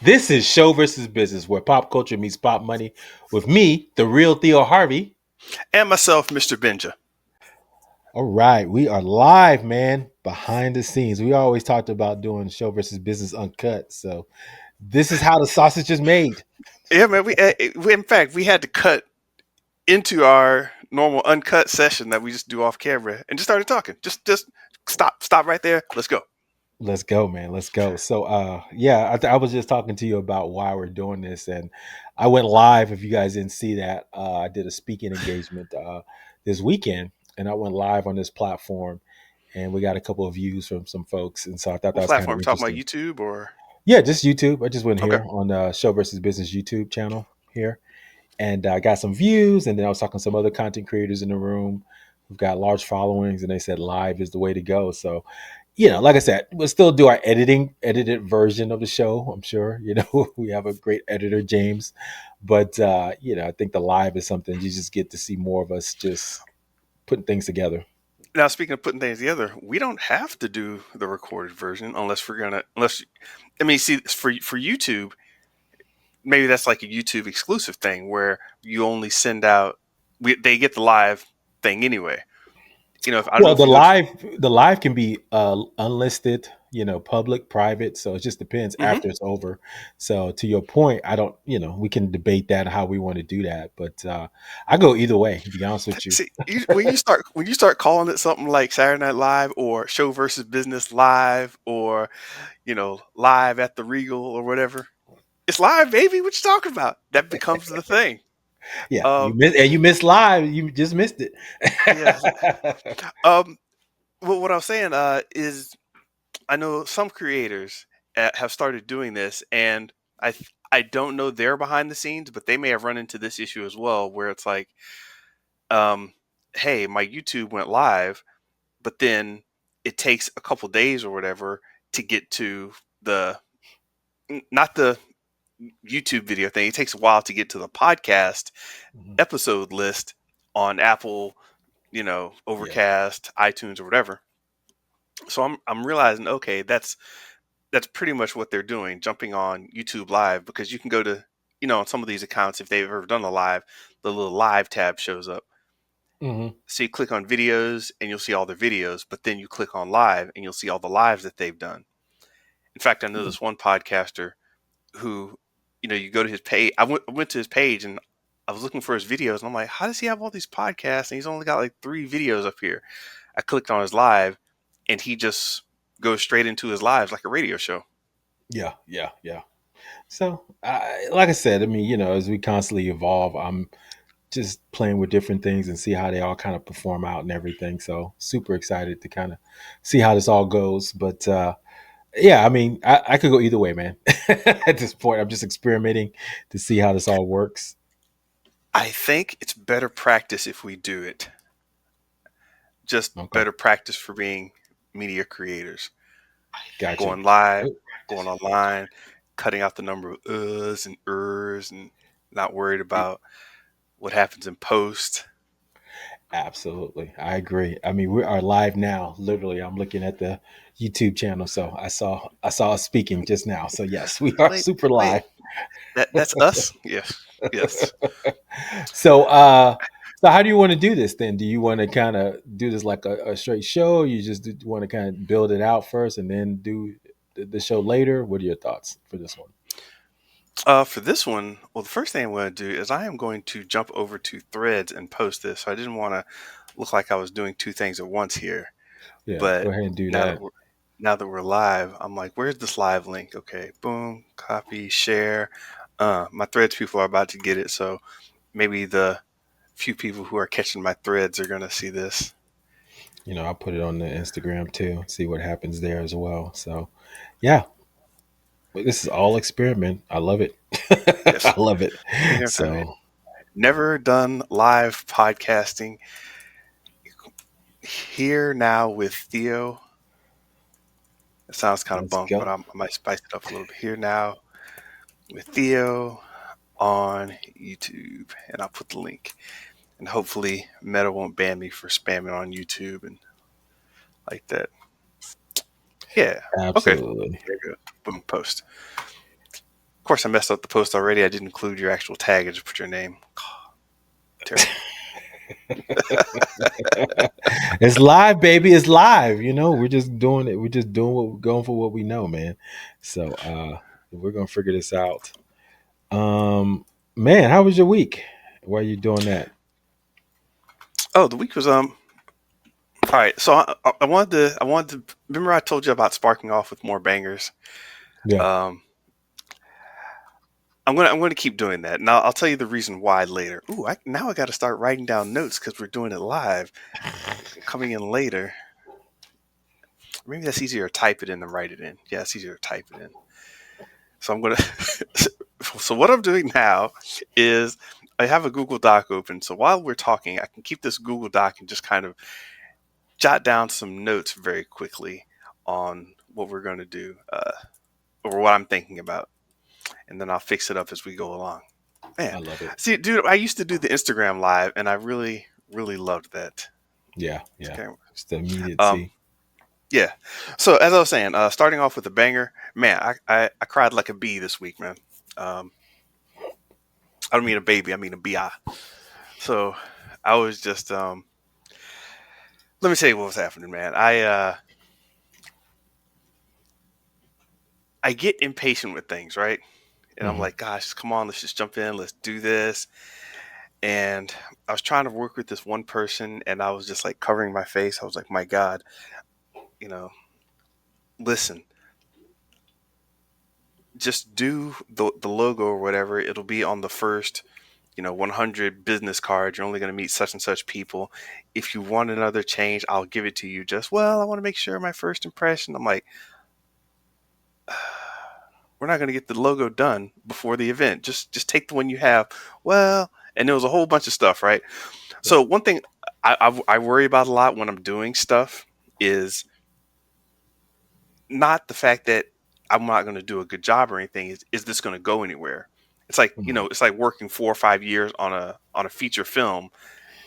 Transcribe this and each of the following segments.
This is Show versus Business, where pop culture meets pop money with me, the real Theo Harvey. And myself, Mr. Benja. All right, we are live, man, behind the scenes. We always talked about doing Show versus Business Uncut. So this is how the sausage is made. Yeah, man. In fact, we had to cut into our normal uncut session that we just do off camera and just started talking. Just stop right there. Let's go. Let's go, man. Let's go. So, yeah, I was just talking to you about why we're doing this, and I went live. If you guys didn't see that, I did a speaking engagement this weekend, and I went live on this platform, and we got a couple of views from some folks, and so I thought that What was kind of platform? Talking about interesting. YouTube or Yeah, just YouTube. I just went okay? here on the Show versus Business YouTube channel here, and I got some views. And then I was talking to some other content creators in the room who've got large followings, and they said live is the way to go. So, like I said, we'll still do our edited version of the show. I'm sure, we have a great editor, James, but I think the live is something you just get to see more of us just putting things together. Now, speaking of putting things together, we don't have to do the recorded version unless I mean, see for YouTube, maybe that's like a YouTube exclusive thing where you only send out they get the live thing anyway. If, I don't know Well, if the you go. live can be unlisted, public, private. So it just depends Mhm. after it's over. So to your point, I don't, we can debate that how we want to do that, but I go either way. To be honest with you. See, when you start calling it something like Saturday Night Live or Show versus Business Live or Live at the Regal or whatever, it's live, baby. What you talking about? That becomes the thing. Yeah, Um, you missed live. You just missed it. yeah. Um, well, what I was saying is I know some creators have started doing this, and I don't know their behind the scenes, but they may have run into this issue as well, where it's like, um, hey, my YouTube went live but then it takes a couple days or whatever to get to the not the YouTube video thing. It takes a while to get to the podcast Mhm. episode list on Apple, Yeah, Overcast, iTunes, or whatever. So I'm realizing, okay, that's pretty much what they're doing, jumping on YouTube Live because you can go to on some of these accounts if they've ever done a live, the little live tab shows up. hmm So you click on videos and you'll see all their videos, but then you click on live and you'll see all the lives that they've done. In fact, I know this one podcaster who, you go to his page. I went to his page and I was looking for his videos, and I'm like, how does he have all these podcasts and he's only got like 3 videos up here? I clicked on his live, and he just goes straight into his lives like a radio show. yeah, yeah, yeah. So, like I said, I mean, as we constantly evolve, I'm just playing with different things and see how they all kind of perform out and everything. So, super excited to kind of see how this all goes. But yeah, I mean, I could go either way, man. At this point, I'm just experimenting to see how this all works. I think it's better practice if we do it. Just Okay, better practice for being media creators. gotcha. Going live, going online, cutting out the number of uhs and ers, and not worried about what happens in post. Absolutely. I agree. I mean, we are live now. Literally, I'm looking at the YouTube channel. So I saw us speaking just now. So yes, we are Wait, super wait, live. that's us? Yes, yes. So so how do you want to do this then? Do you want to kind of do this like a straight show? Or you just want to kind of build it out first and then do the show later? What are your thoughts for this one? For this one, well, the first thing I'm going to do is I am going to jump over to Threads and post this. So I didn't want to look like I was doing two things at once here. Yeah, go But ahead and do now that that. we're now that we're live, I'm like, where's this live link? Okay, boom, copy, share. My Threads people are about to get it, so maybe the few people who are catching my Threads are going to see this. I'll put it on the Instagram too, see what happens there as well. So yeah, this is all experiment. I love it. I Yes, love it. I mean, So never done live podcasting. Here now with Theo. It sounds kind of let's bunk, but go. I might spice it up a little bit. Here now with Theo on YouTube, and I'll put the link. And hopefully, Meta won't ban me for spamming on YouTube and like that. Yeah. Okay. Absolutely. There you go. Boom. Post. course, I messed up the post already. I didn't include your actual tag. I just put your name. Terrible. It's live, baby. It's live. We're just doing it. We're just doing what we're going for what we know, man. So we're gonna figure this out. Man, how was your week? Why are you doing that? Oh, the week was All right, so I wanted to remember I told you about sparking off with more bangers. Yeah, Um, I'm gonna keep doing that, and I'll tell you the reason why later. Ooh, now I got to start writing down notes because we're doing it live. Coming in later, maybe that's easier to type it in than write it in. Yeah, it's easier to type it in. So I'm gonna. So what I'm doing now is I have a Google Doc open. So while we're talking, I can keep this Google Doc and just kind of jot down some notes very quickly on what we're going to do, or what I'm thinking about, and then I'll fix it up as we go along. I Man, love it. see, dude, I used to do the Instagram live, and I really, really loved that. Yeah, yeah. Okay. Just the Um, immediacy. yeah. So as I was saying, starting off with a banger, man, I cried like a bee this week, man. Um, I don't mean a baby, I mean a bi. So I was just, let me tell you what was happening, man. I get impatient with things, right? And I'm Hmm. like, gosh, come on, let's just jump in, let's do this. And I was trying to work with this one person, and I was just like covering my face. I was like, my God, you know, listen, just do the logo or whatever. It'll be on the first, 100 business cards. You're only going to meet such and such people. If you want another change, I'll give it to you. Just, well, I want to make sure my first impression. I'm like, we're not going to get the logo done before the event. Just take the one you have. Well, and there was a whole bunch of stuff, right? Yeah. So one thing I worry about a lot when I'm doing stuff is not the fact that I'm not going to do a good job or anything. Is this going to go anywhere? It's like, Hmm. it's like working 4 or 5 years on a feature film.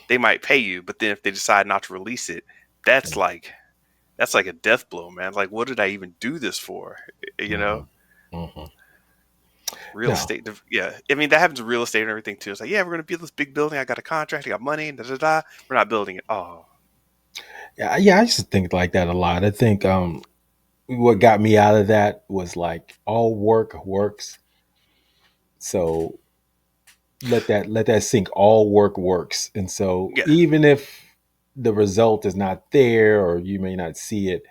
They might pay you, but then if they decide not to release it, that's like that's like a death blow, man. Like, what did I even do this for? You Hmm. know, Hmm. real No. estate. Yeah, I mean that happens in real estate and everything too. It's like, yeah, we're going to build this big building. I got a contract. I got money. Da da da. We're not building it. Oh, Yeah, yeah. I used to think like that a lot. I think what got me out of that was like all work works. So let that sink. All work works, and so yeah, even if the result is not there or you may not see it,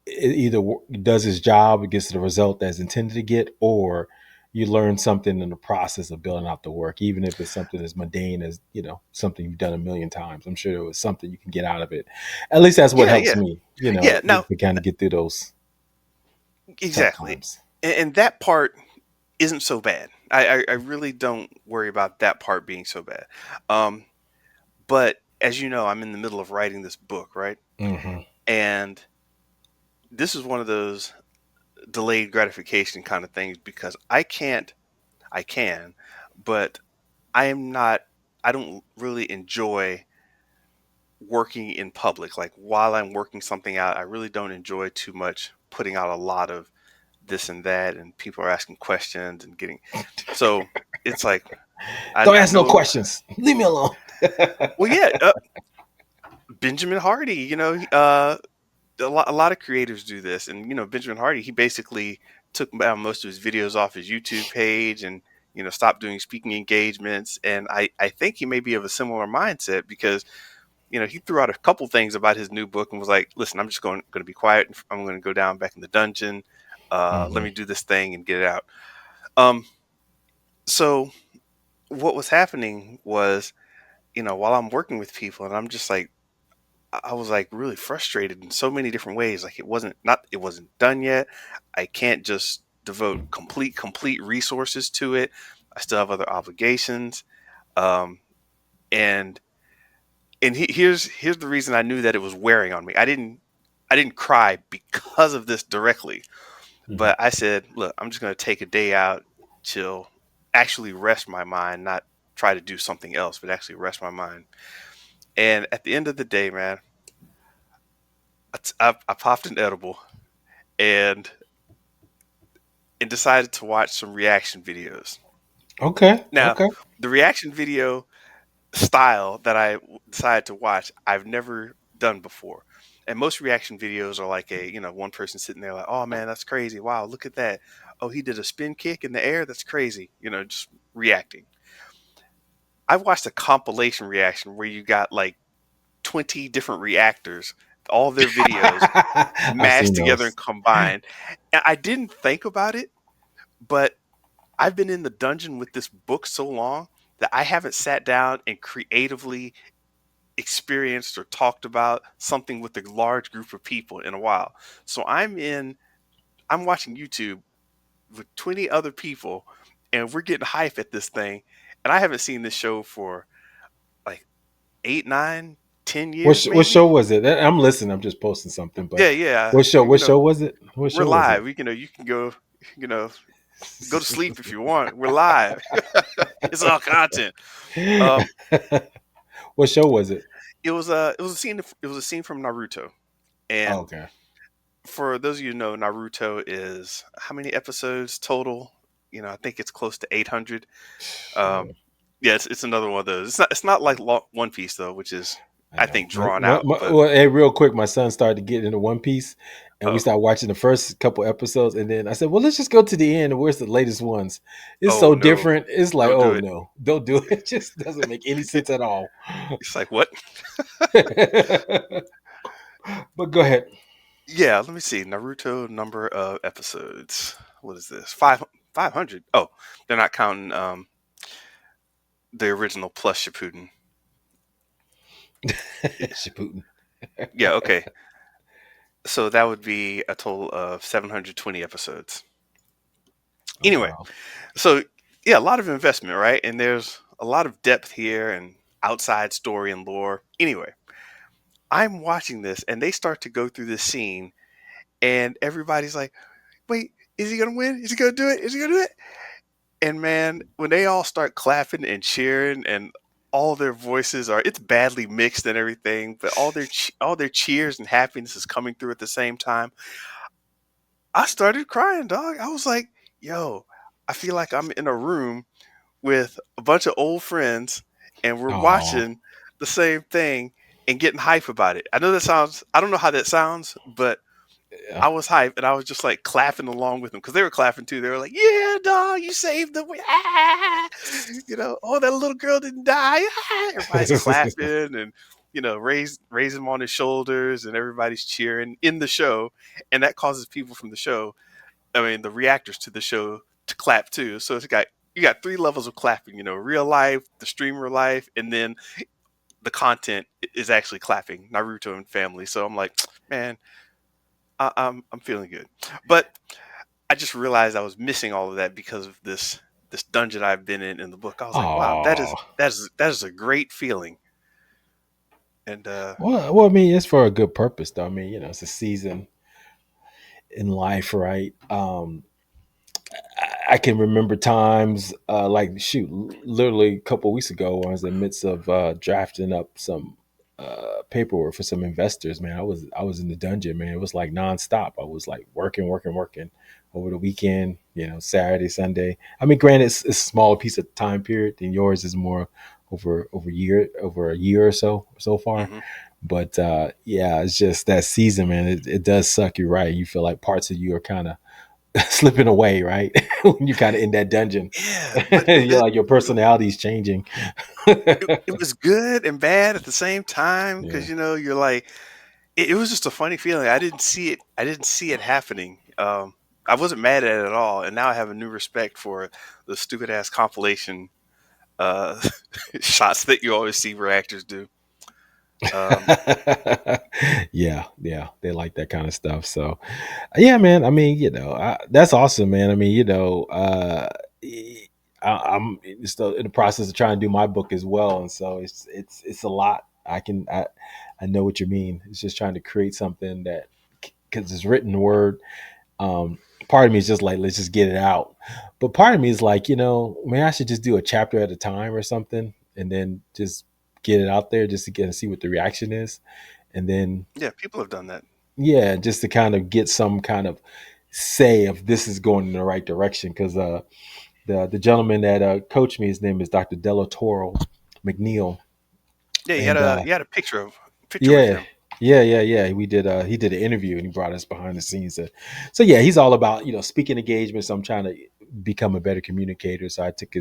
it either does its job, it gets the result as intended to get, or you learn something in the process of building out the work, even if it's something as mundane as something you've done a million times. I'm sure there was something you can get out of it. At least that's what yeah, helps yeah, me, yeah. Now, to kind of get through those tough exactly, times. and that part isn't so bad. I really don't worry about that part being so bad. Um, but as you know, I'm in the middle of writing this book, right? Hmm. And this is one of those delayed gratification kind of things because I can, but I am not, I don't really enjoy working in public. Like while I'm working something out, I really don't enjoy too much putting out a lot of this and that, and people are asking questions and getting, so it's like, Don't I ask no know. questions. Leave me alone. Well, yeah, Benjamin Hardy. A lot of creators do this, and Benjamin Hardy. He basically took down most of his videos off his YouTube page, and stopped doing speaking engagements. And I think he may be of a similar mindset because he threw out a couple things about his new book and was like, "Listen, I'm just going to be quiet. I'm going to go down back in the dungeon. Let Hmm. me do this thing and get it out." Um, so what was happening was, while I'm working with people, and I'm just like I was like really frustrated in so many different ways. Like it wasn't done yet. I can't just devote complete resources to it. I still have other obligations. Um, and here's the reason I knew that it was wearing on me. I didn't cry because of this directly, Hmm. but I said, look, I'm just gonna take a day out, chill, actually rest my mind, not try to do something else, but actually rest my mind. And at the end of the day, man, I popped an edible, and and decided to watch some reaction videos. Okay. Now, Okay. the reaction video style that I decided to watch, I've never done before. And most reaction videos are like one person sitting there like, "Oh man, that's crazy. Wow, look at that. Oh, he did a spin kick in the air. That's crazy." Just reacting. I watched a compilation reaction where you got like 20 different reactors, all their videos I've mashed seen together those. and combined. And I didn't think about it, but I've been in the dungeon with this book so long that I haven't sat down and creatively experienced or talked about something with a large group of people in a while. So I'm watching YouTube with 20 other people and we're getting hype at this thing. And I haven't seen this show for like 8, 9, 10 years What maybe. show was it? I'm listening. I'm just posting something, but Yeah, yeah. what show? What show was it? What We're show was it? live. You can go, you know, go to sleep if you want. We're live. It's all content. Um, What show was it? it was a scene from Naruto. Oh, And okay. for those of you who know, Naruto is how many episodes total? I think it's close to 800. Yeah. Um, yeah, it's another one of those. It's not like One Piece though, which is I I know. think drawn out. But Well, hey, real quick, my son started to get into One Piece, and we oh, started watching the first couple episodes, and then I said, "Well, let's just go to the end. Where's the latest ones?" It's oh so no, different. It's like, don't do oh it. no, don't do it. It just doesn't make any sense at all. It's like what? But go ahead. Yeah, let me see. Naruto number of episodes. What is this? 500. Oh, they're not counting the original plus Shippuden. Shippuden. Yeah, okay. So that would be a total of 720 episodes. Oh Anyway, wow. so yeah, a lot of investment, right? And there's a lot of depth here and outside story and lore. Anyway, I'm watching this and they start to go through this scene and everybody's like, wait, is he going to win? Is he going to do it? Is he going to do it? And man, when they all start clapping and cheering and all their voices are it's badly mixed and everything, but all their cheers and happiness is coming through at the same time. I started crying, dog. I was like, yo, I feel like I'm in a room with a bunch of old friends and we're Oh watching the same thing and getting hype about it. I don't know how that sounds, but yeah. I was hyped and I was just like clapping along with them because they were clapping too. They were like, "Yeah, dog, you saved the ah! Oh, that little girl didn't die." Ah! Everybody's clapping and raising him on his shoulders and everybody's cheering in the show, and that causes people from the show, I mean, the reactors to the show to clap too. So you got three levels of clapping. Real life, the streamer life, and then the content is actually clapping. Naruto and family. So I'm like, man, I'm feeling good. But I just realized I was missing all of that because of this dungeon I've been in the book. I was like, wow, that Oh. is that is that is a great feeling. And Well, I mean, it's for a good purpose, though. I mean, it's a season in life, right? I can remember times like shoot, literally a couple of weeks ago, I was in the midst of drafting up some paperwork for some investors. Man, I was in the dungeon. Man, it was like nonstop. I was like working, working, working over the weekend. Saturday, Sunday. I mean, granted, it's a smaller piece of time period than yours is more over a year or so far. mhm. But yeah, it's just that season, man. It does suck you right. You feel like parts of you are kind of slipping away, right? When you're kind of in that dungeon, Yeah, but you're like your personality is changing. it was good and bad at the same time Yeah. because you're like it was just a funny feeling. I didn't see it happening. I wasn't mad at it at all, and now I have a new respect for the stupid ass compilation uh, shots that you always see reactors do. Um, Yeah, yeah, they like that kind of stuff. So, yeah, man. I mean, that's awesome, man. I mean, I'm still in the process of trying to do my book as well, and so it's a lot. I know what you mean. It's just trying to create something that because it's written word. Um, Part of me is just like, let's just get it out. But part of me is like, maybe I should just do a chapter at a time or something and then just get it out there just to get and see what the reaction is. And then, yeah, people have done that. yeah, just to kind of get some kind of say if this is going in the right direction. Because the gentleman that coached me, his name is Dr. Delatoro McNeil, Yeah, and you had a picture with yeah, him. yeah. We did. He did an interview and he brought us behind the scenes. So yeah, he's all about speaking engagements. I'm trying to become a better communicator, so I took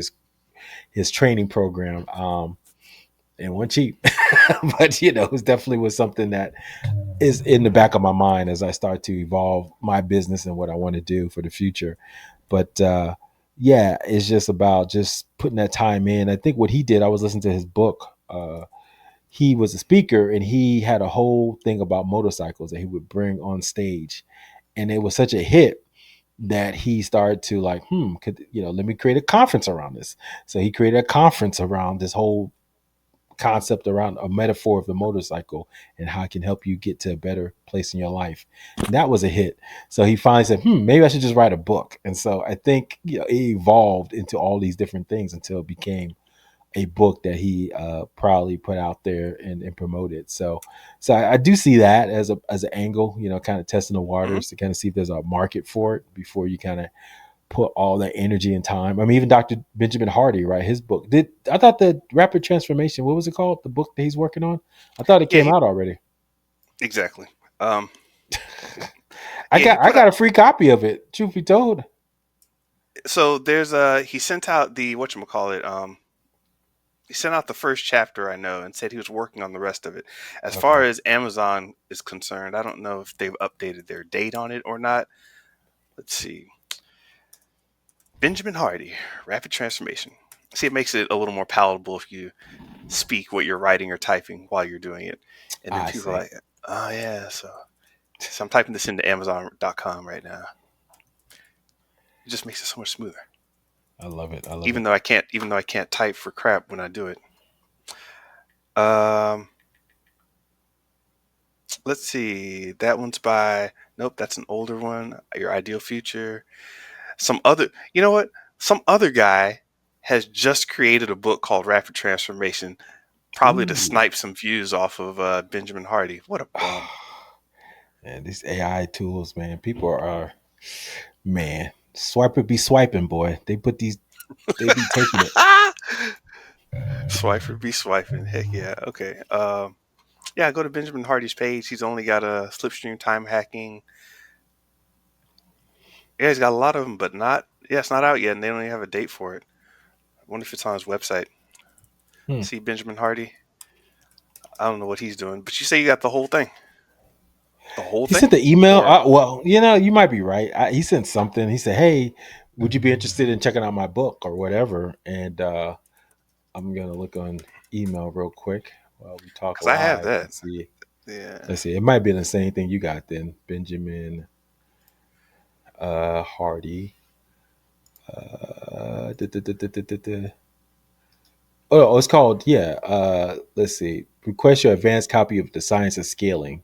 his training program. And one cheap, but it definitely was something that is in the back of my mind as I start to evolve my business and what I want to do for the future. But yeah, it's just about just putting that time in. I think what he did, I was listening to his book. He was a speaker and he had a whole thing about motorcycles that he would bring on stage, and it was such a hit that he started to like, could let me create a conference around this. So he created a conference around this whole concept around a metaphor of the motorcycle and how it can help you get to a better place in your life. And that was a hit. So he finally said, maybe I should just write a book. And so I think it evolved into all these different things until it became a book that he proudly put out there and promoted. So I do see that as an angle, kind of testing the Hmm. waters to kind of see if there's a market for it before you kind of put all that energy and time. I mean, even Dr. Benjamin Hardy, right? His book. I thought the Rapid Transformation, what was it called? The book that he's working on? I thought it Yeah, came out already. exactly. Um, I yeah, he got I put out. got a free copy of it, truth be told. So he sent out the whatchamacallit. He sent out the first chapter, I know, and said he was working on the rest of it. As far Okay. as Amazon is concerned, I don't know if they've updated their date on it or not. Let's see. Benjamin Hardy, Rapid Transformation. See, it makes it a little more palatable if you speak what you're writing or typing while you're doing it. And then I people are see. like, oh, yeah. So I'm typing this into Amazon.com right now. It just makes it so much smoother. I love it. I love it. Even though I can't type for crap when I do it. Um, let's see. That one's by, nope, that's an older one. Your Ideal Future. You know what? Some other guy has just created a book called Rapid Transformation, probably to Ooh. snipe some views off of Benjamin Hardy. What a bum. Man, these AI tools, man, people are, man, swiper be swiping, boy. They be taking it. Swiper be swiping. Heck yeah. Okay. Yeah, go to Benjamin Hardy's page. He's only got a slipstream time hacking. Yeah, he's got a lot of them, but not. Yeah, it's not out yet, and they don't even have a date for it. I wonder if it's on his website. Hmm. See Benjamin Hardy. I don't know what he's doing, but you say you got the whole thing. The whole He thing, sent the email. or Well, you might be right. He sent something. He said, "Hey, would you be interested in checking out my book or whatever?" And I'm gonna look on email real quick while we talk because I have live that. and see. Yeah. Let's see. It might be the same thing you got then, Benjamin Hardy. Oh, it's called Let's see. Request your advanced copy of the Science of Scaling.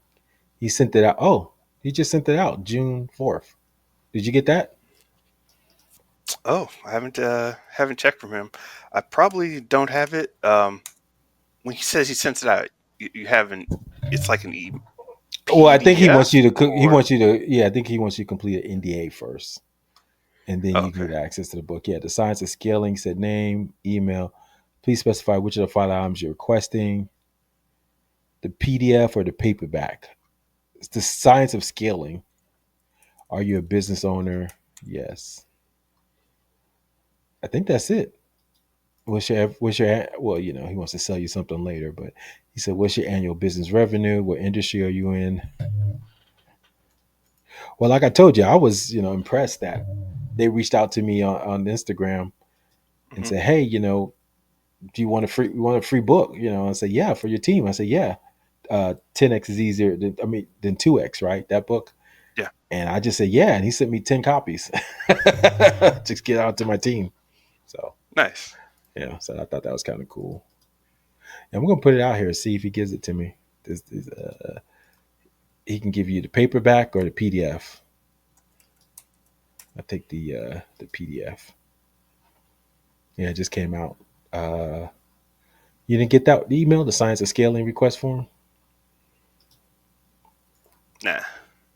He sent it out. Oh, he just sent it out June 4th. Did you get that? Oh, I haven't checked from him. I probably don't have it. When he says he sends it out, you haven't. It's like an Well, I think he wants PDF you to. He or wants you to. Yeah, I think he wants you to complete an NDA first, and then oh, you okay. get access to the book. Yeah, the science of scaling. Said name, email. Please specify which of the file items you're requesting: the PDF or the paperback. It's the science of scaling. Are you a business owner? Yes. I think that's it. Well, he wants to sell you something later, but he said, what's your annual business revenue? What industry are you in? Well, like I told you, I was, impressed that they reached out to me on Instagram and Hmm. said, hey, do you want a free book? I said, yeah, for your team. I said, yeah. 10x is easier than 2x, right? That book. Yeah, And I just said, yeah. And he sent me 10 copies. Just get out to my team. So, nice. so I thought that was kind of cool. And I'm going to put it out here and see if he gives it to me. He can give you the paperback or the PDF. I take the PDF. Yeah, it just came out. Uh, you didn't get that email, the science of scaling request form? Nah.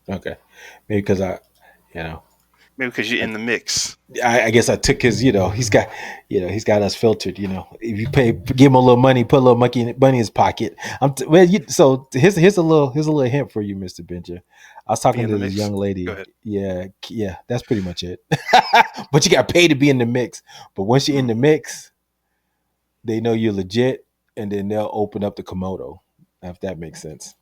Okay, maybe because You know, Maybe because you're I, in the mix. I guess I took his. He's got us filtered. If you pay, give him a little money, put a little money in his pocket. So here's a little hint for you, Mister Benja. I was Be talking in to the this mix. young Go lady. ahead. Yeah, yeah, that's pretty much it. But you got paid to be in the mix. But once you're in the Hmm. mix, they know you're legit, and then they'll open up the Komodo, if that makes sense.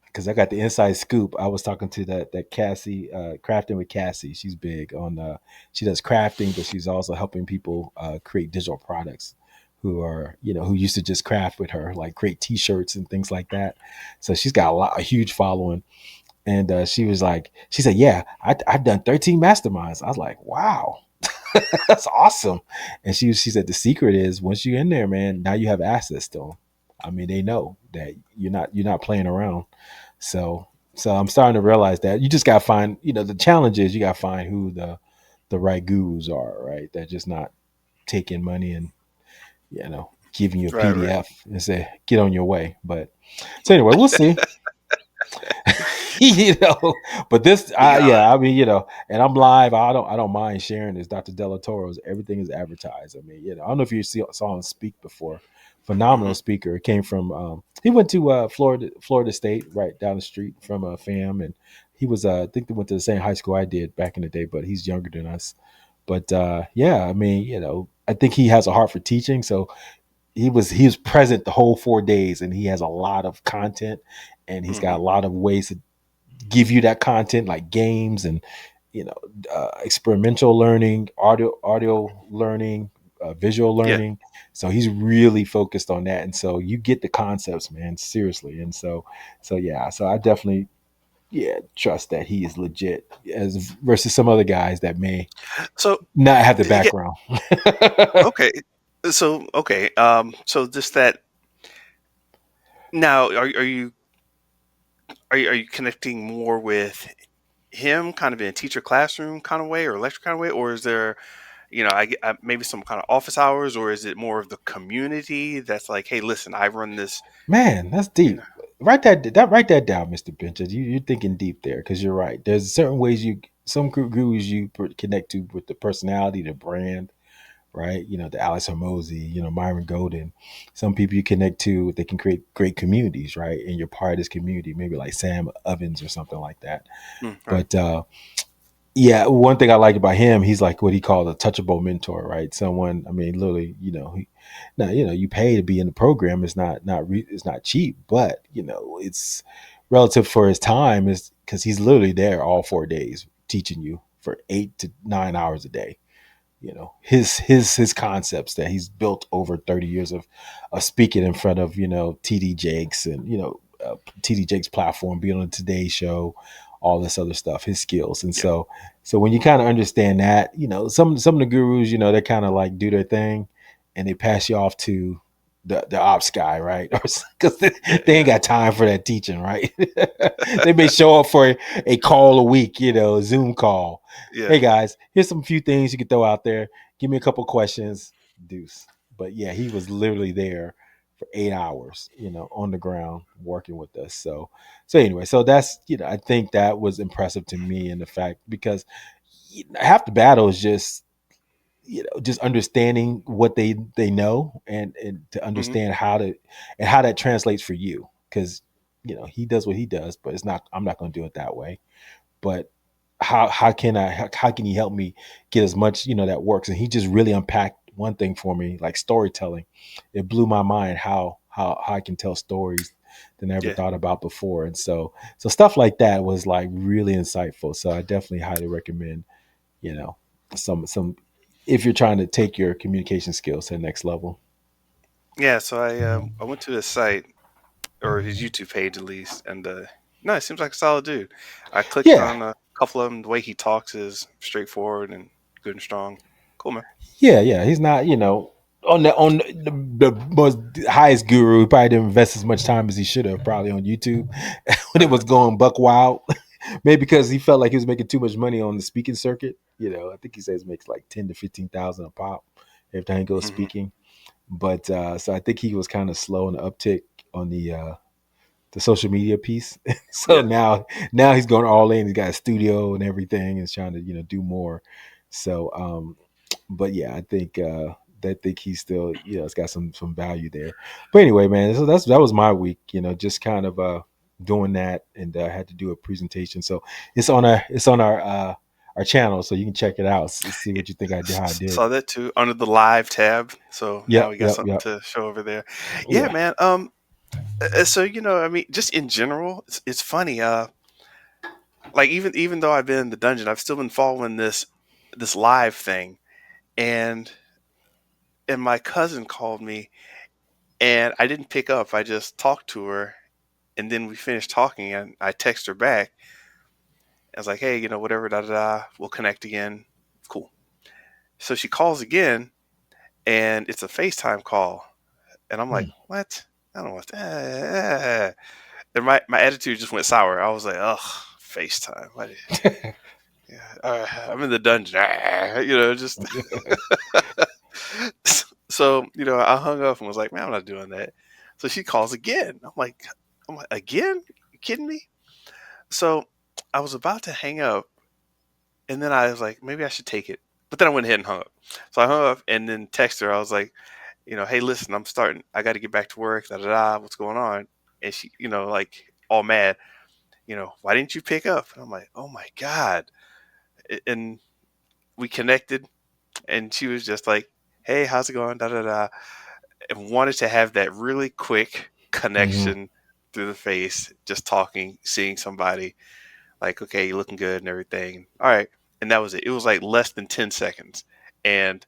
Because I got the inside scoop. I was talking to that Cassie, crafting with Cassie. She's big on. She does crafting, but she's also helping people create digital products. Who used to just craft with her, like create T-shirts and things like that. So she's got a huge following. And she said, yeah, I've done 13 masterminds. I was like, wow, that's awesome. And she said the secret is once you're in there, man, now you have access to them. I mean, they know that you're not playing around. So so I'm starting to realize that you just gotta find, the challenge is you gotta find who the right gurus are, right? They're just not taking money and giving you a Right, right. PDF and say get on your way. But so anyway, we'll see. you know. But this, You got it. yeah, I mean, and I'm live. I don't mind sharing this. Dr. Delatoro's everything is advertised. I mean, I don't know if you saw him speak before. Phenomenal Hmm. speaker. Came from he went to Florida State, right down the street from FAM, and he was I think they went to the same high school I did back in the day, but he's younger than us. But yeah, I mean, I think he has a heart for teaching, so he was present the whole 4 days, and he has a lot of content, and he's got Hmm. a lot of ways to give you that content like games and you know experimental learning, audio learning, visual Yeah. learning. So he's really focused on that, and so you get the concepts, man, seriously. And so yeah, so I definitely, yeah, trust that he is legit as versus some other guys that may So not have the yeah. background. Okay. So okay. So just that. Now, are you connecting more with him, kind of in a teacher classroom kind of way, or lecture kind of way, or is there, maybe some kind of office hours, or is it more of the community that's like, hey, listen, I run this, Man, that's you know. deep. Write that down, Mister Bencher. You're thinking deep there because you're right. There's certain ways some gurus connect to with the personality, the brand, right? The Alex Mozzi, Myron Golden. Some people you connect to, they can create great communities, right? And you're part of this community, maybe like Sam Ovens or something like that. Right. But yeah, one thing I like about him, he's like what he called a touchable mentor, right? Someone, I mean, literally, now you pay to be in the program. It's not cheap, but it's relative for his time is because he's literally there all 4 days teaching you for 8 to 9 hours a day. His concepts that he's built over 30 years of speaking in front of TD Jakes and TD Jakes platform, being on the Today Show, all this other stuff, his skills. And Yeah. so when you kind of understand that, some of the gurus, they kind of like do their thing and they pass you off to the ops guy, right? Because Yeah. they ain't Yeah. got time for that teaching, right? They may show up for a call a week, a Zoom call. Yeah. Hey guys, here's some few things you could throw out there. Give me a couple questions, deuce. But yeah, he was literally there for 8 hours, on the ground working with us. So anyway, so that's I think that was impressive to me, in the fact because half the battle is just understanding what they know, and to Hmm. understand how that translates for you, because he does what he does, but it's not I'm not going to do it that way. But how can he help me get as much that works? And he just really unpacked one thing for me, like storytelling. It blew my mind how I can tell stories than I ever Yeah. thought about before. And so stuff like that was like really insightful. So I definitely highly recommend you know some if you're trying to take your communication skills to the next level. Yeah. So I went to his site, or his YouTube page at least, and no, it seems like a solid dude. I clicked Yeah, on a couple of them. The way he talks is straightforward and good and strong. Cool, man. yeah. He's not, on the most highest guru. He probably didn't invest as much time as he should have probably on YouTube when it Uh-huh. was going buck wild. Maybe because he felt like he was making too much money on the speaking circuit. I think he says makes like 10 to 15,000 a pop every time he goes Hmm. speaking. But so I think he was kind of slow on the uptick on the the social media piece. So Yeah. now he's going all in. He's got a studio and everything, and is trying to do more. So, but yeah, I think he's still it's got some value there. But anyway, man, so that was my week. Just kind of doing that, and I had to do a presentation. So it's on our channel, so you can check it out. See what you think I did, how I did. Saw that too under the live tab. So now Yep, we got yep, something yep. to show over there. Yeah, Yeah. man. So I mean, just in general, it's funny. Like even though I've been in the dungeon, I've still been following this live thing, and my cousin called me, and I didn't pick up. I just talked to her, and then we finished talking, and I text her back. I was like, hey, whatever, da da da. We'll connect again. Cool. So she calls again, and it's a FaceTime call, and I'm like, Mm. what? I don't know what. And my attitude just went sour. I was like, ugh, FaceTime. What? Yeah, I'm in the dungeon. Just so I hung up and was like, man, I'm not doing that. So she calls again. I'm like, again? You kidding me? So I was about to hang up, and then I was like, maybe I should take it. But then I went ahead and hung up. So I hung up and then texted her. I was like, hey, listen, I'm starting. I got to get back to work. Da da da. What's going on? And she, like all mad. Why didn't you pick up? And I'm like, oh my god. And we connected, and she was just like, hey, how's it going? Da da da. And wanted to have that really quick Hmm. connection through the face, just talking, seeing somebody. Like, okay, you're looking good and everything. All right. And that was it. It was like less than 10 seconds. And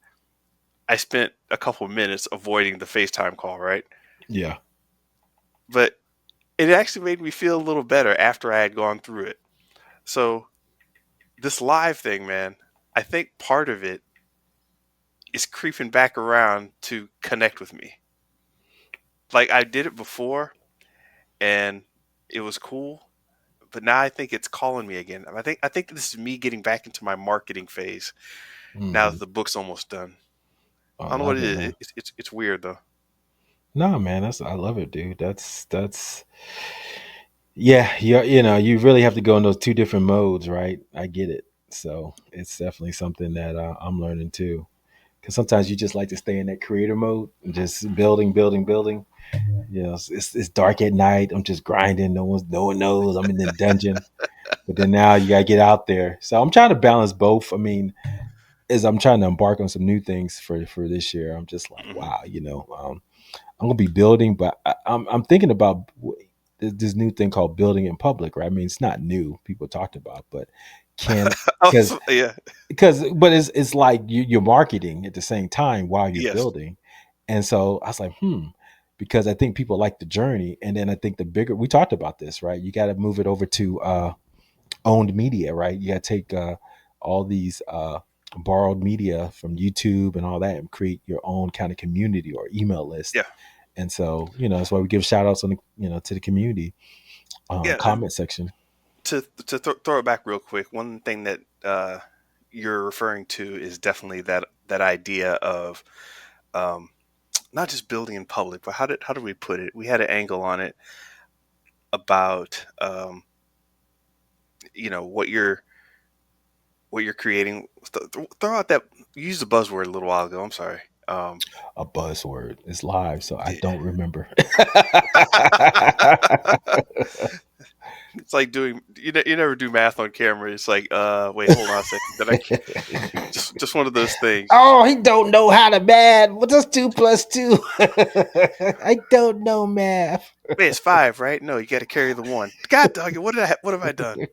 I spent a couple of minutes avoiding the FaceTime call, right? Yeah. But it actually made me feel a little better after I had gone through it. So, this live thing, man, I think part of it is creeping back around to connect with me. Like, I did it before and it was cool, but now I think it's calling me again. I think this is me getting back into my marketing phase now Hmm. that the book's almost done. I I don't know what love it it, is. man. It's weird though. No, man, I love it, dude. That's yeah, you really have to go in those two different modes, right? I get it. So it's definitely something that I'm learning too. Because sometimes you just like to stay in that creator mode and just building, building, building. It's dark at night. I'm just grinding. No one knows. I'm in the dungeon. But then now you gotta get out there. So I'm trying to balance both. I mean, as I'm trying to embark on some new things for this year, I'm just like, Hmm. wow, I'm gonna be building, but I'm thinking about this new thing called building in public, right? I mean, it's not new; people talked about, but can because Yeah. but it's like you're marketing at the same time while you're Yes. building, and so I was like, because I think people like the journey, and then I think the bigger we talked about this, right? You got to move it over to owned media, right? You got to take all these borrowed media from YouTube and all that and create your own kind of community or email list. Yeah. And so, that's why we give shout outs on the, to the community Yeah. And comment section. throw it back real quick, one thing that you're referring to is definitely that idea of um, not just building in public, but how did we put it? We had an angle on it about what you're creating. Throw out that you used the buzzword a little while ago. I'm sorry. A buzzword. It's live, so I Yeah. don't remember. It's like doing you never do math on camera. It's like wait, hold on a second. Just one of those things. Oh, he don't know how to math. What's 2 plus 2? I don't know math. Wait, it's five, right? No, you got to carry the one. God dog it. What have I done?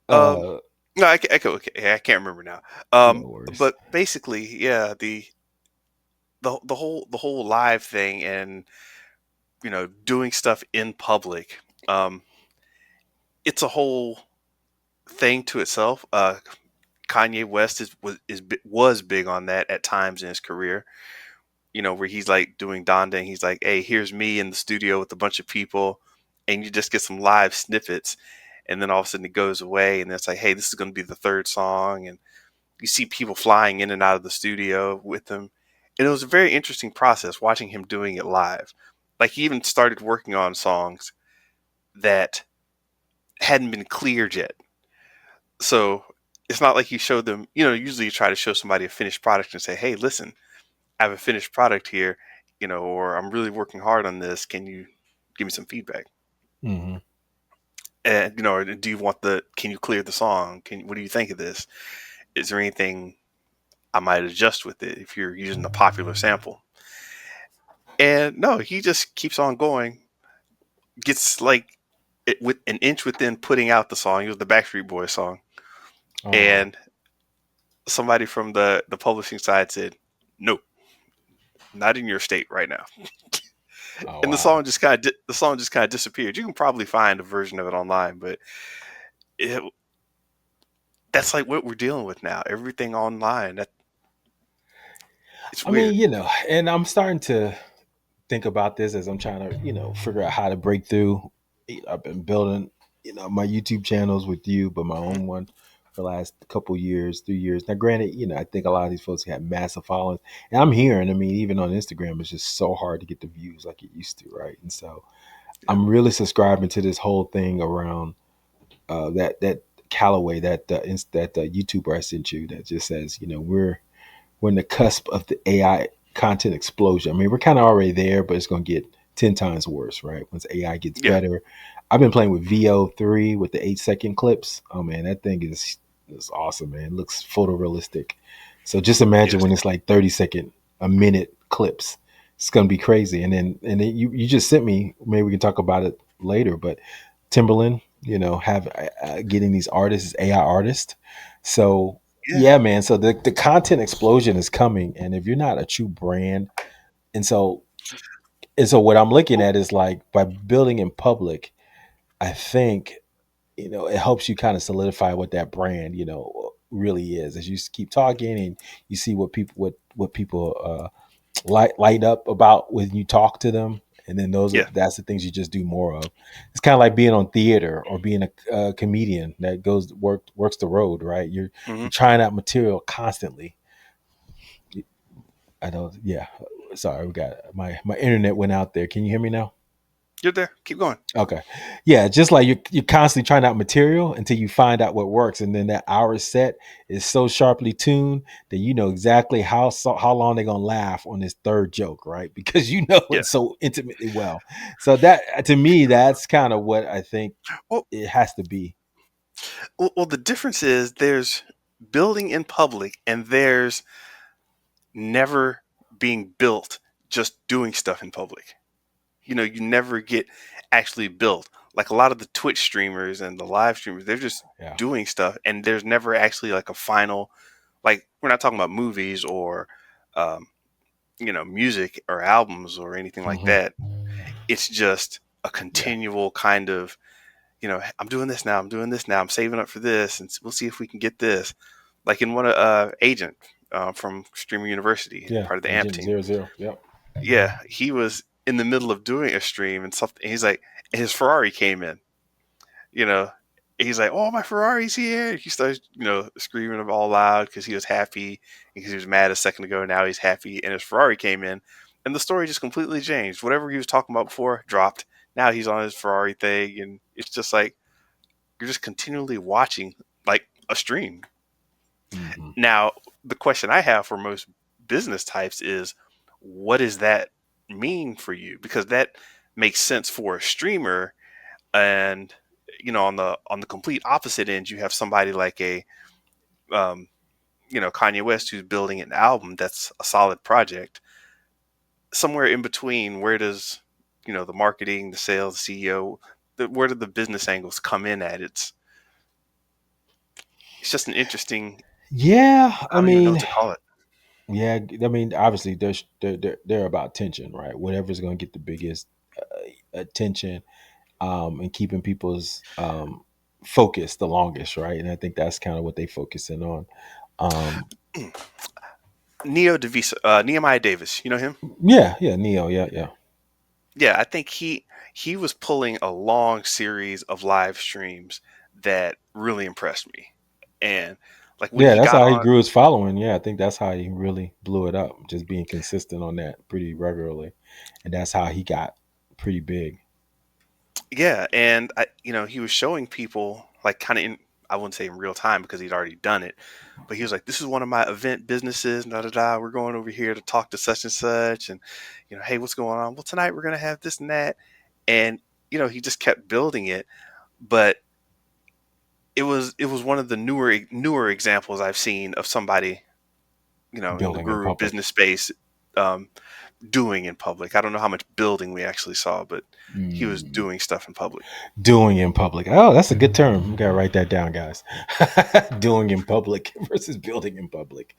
Um, uh, no, okay, I can't remember now. no worries. But basically, yeah, the whole live thing and doing stuff in public. Um, it's a whole thing to itself. Kanye West was big on that at times in his career. Where he's like doing Donda, and he's like, "Hey, here's me in the studio with a bunch of people," and you just get some live snippets, and then all of a sudden it goes away, and it's like, "Hey, this is going to be the third song," and you see people flying in and out of the studio with him, and it was a very interesting process watching him doing it live. Like he even started working on songs that hadn't been cleared yet. So it's not like you showed them, usually you try to show somebody a finished product and say, hey, listen, I have a finished product here, or I'm really working hard on this. Can you give me some feedback? Hmm. And, or do you want can you clear the song? What do you think of this? Is there anything I might adjust with it if you're using a popular sample? And no, he just keeps on going, gets like with an inch within putting out the song. It was the Backstreet Boys song. Oh, And somebody from the publishing side said, no, not in your state right now. oh And wow. the song just kind of disappeared. You can probably find a version of it online, but it, that's like what we're dealing with now. Everything online. It's I mean, weird. and I'm starting to think about this as I'm trying to, figure out how to break through. I've been building, my YouTube channels with you, but my Hmm. own one for the last couple years, 3 years. Now, granted, I think a lot of these folks have massive followings, and I'm hearing. I mean, even on Instagram, it's just so hard to get the views like it used to, right? And so Yeah. I'm really subscribing to this whole thing around that Callaway, that YouTuber I sent you that just says, we're in the cusp of the AI content explosion. I mean, we're kind of already there, but it's going to get 10 times worse, right? Once AI gets Yeah. better. I've been playing with VO3 with the 8-second clips. Oh man, that thing is awesome, man. It looks photorealistic. So just imagine Yes. when it's like 30-second, a minute clips. It's gonna be crazy. And then you just sent me. Maybe we can talk about it later. But Timberland, have getting these artists, AI artists. So Yeah. yeah, man. So the content explosion is coming, and if you're not a true brand, and so what I'm looking Well, at is like by building in public, I think it helps you kind of solidify what that brand really is as you keep talking and you see what people light up about when you talk to them. And then yeah. that's the things you just do more of. It's kind of like being on theater or being a comedian that works the road, right? Hmm. You're trying out material constantly. I don't. Yeah. Sorry, we got my internet went out there. Can you hear me now? You're there. Keep going. Okay. Yeah, just like you're constantly trying out material until you find out what works, and then that hour set is so sharply tuned that you know exactly how long they're gonna laugh on this third joke, right? Because you know Yeah. it so intimately well. So that to me, that's kind of what I think Well, it has to be. the difference is there's building in public and there's never being built, just doing stuff in public. You never get actually built. Like a lot of the Twitch streamers and the live streamers, they're just Yeah. doing stuff, and there's never actually like a final. Like we're not talking about movies or, um, music or albums or anything like Hmm. that. It's just a Yeah. continual kind of, I'm doing this now. I'm doing this now. I'm saving up for this, and we'll see if we can get this. Like in one agent from Streamer University, Yeah. part of the AMP Agent team. 00. Yep. Yeah, he was in the middle of doing a stream and something. He's like, his Ferrari came in. You know, he's like, "Oh, my Ferrari's here!" He starts, screaming all loud because he was happy because he was mad a second ago. Now he's happy, and his Ferrari came in, and the story just completely changed. Whatever he was talking about before dropped. Now he's on his Ferrari thing, and it's just like you're just continually watching like a stream. Hmm. Now, the question I have for most business types is, what does that mean for you? Because that makes sense for a streamer, and on the complete opposite end, you have somebody like a um, Kanye West who's building an album that's a solid project. Somewhere in between, where does the marketing, the sales, the CEO, where do the business angles come in at? It's just an interesting. Yeah. I I don't even know what mean, to call it. yeah. I mean, obviously, they're about tension, right? Whatever's going to get the biggest attention and keeping people's focus the longest, right? And I think that's kind of what they focusing on. Um, Nehemiah Davis. You know him? yeah, yeah, Neo, yeah, yeah, Yeah, I think he was pulling a long series of live streams that really impressed me. And like when yeah. he That's got how he on, grew his following. Yeah, I think that's how he really blew it up, just being consistent on that pretty regularly, and that's how he got. pretty big. Yeah, and he was showing people like kind of in, I wouldn't say in real time because he'd already done it, but he was like, "This is one of my event businesses, da da da. We're going over here to talk to such and such, and hey, what's going on? Well, tonight we're gonna have this and that." And he just kept building it, but it was one of the newer examples I've seen of somebody in the Building in guru public. business space um, doing in public. I don't know how much building we actually saw, but he was Mm. doing stuff in public. Doing in public. Oh, that's a good term. You gotta write that down, guys. Doing in public versus building in public.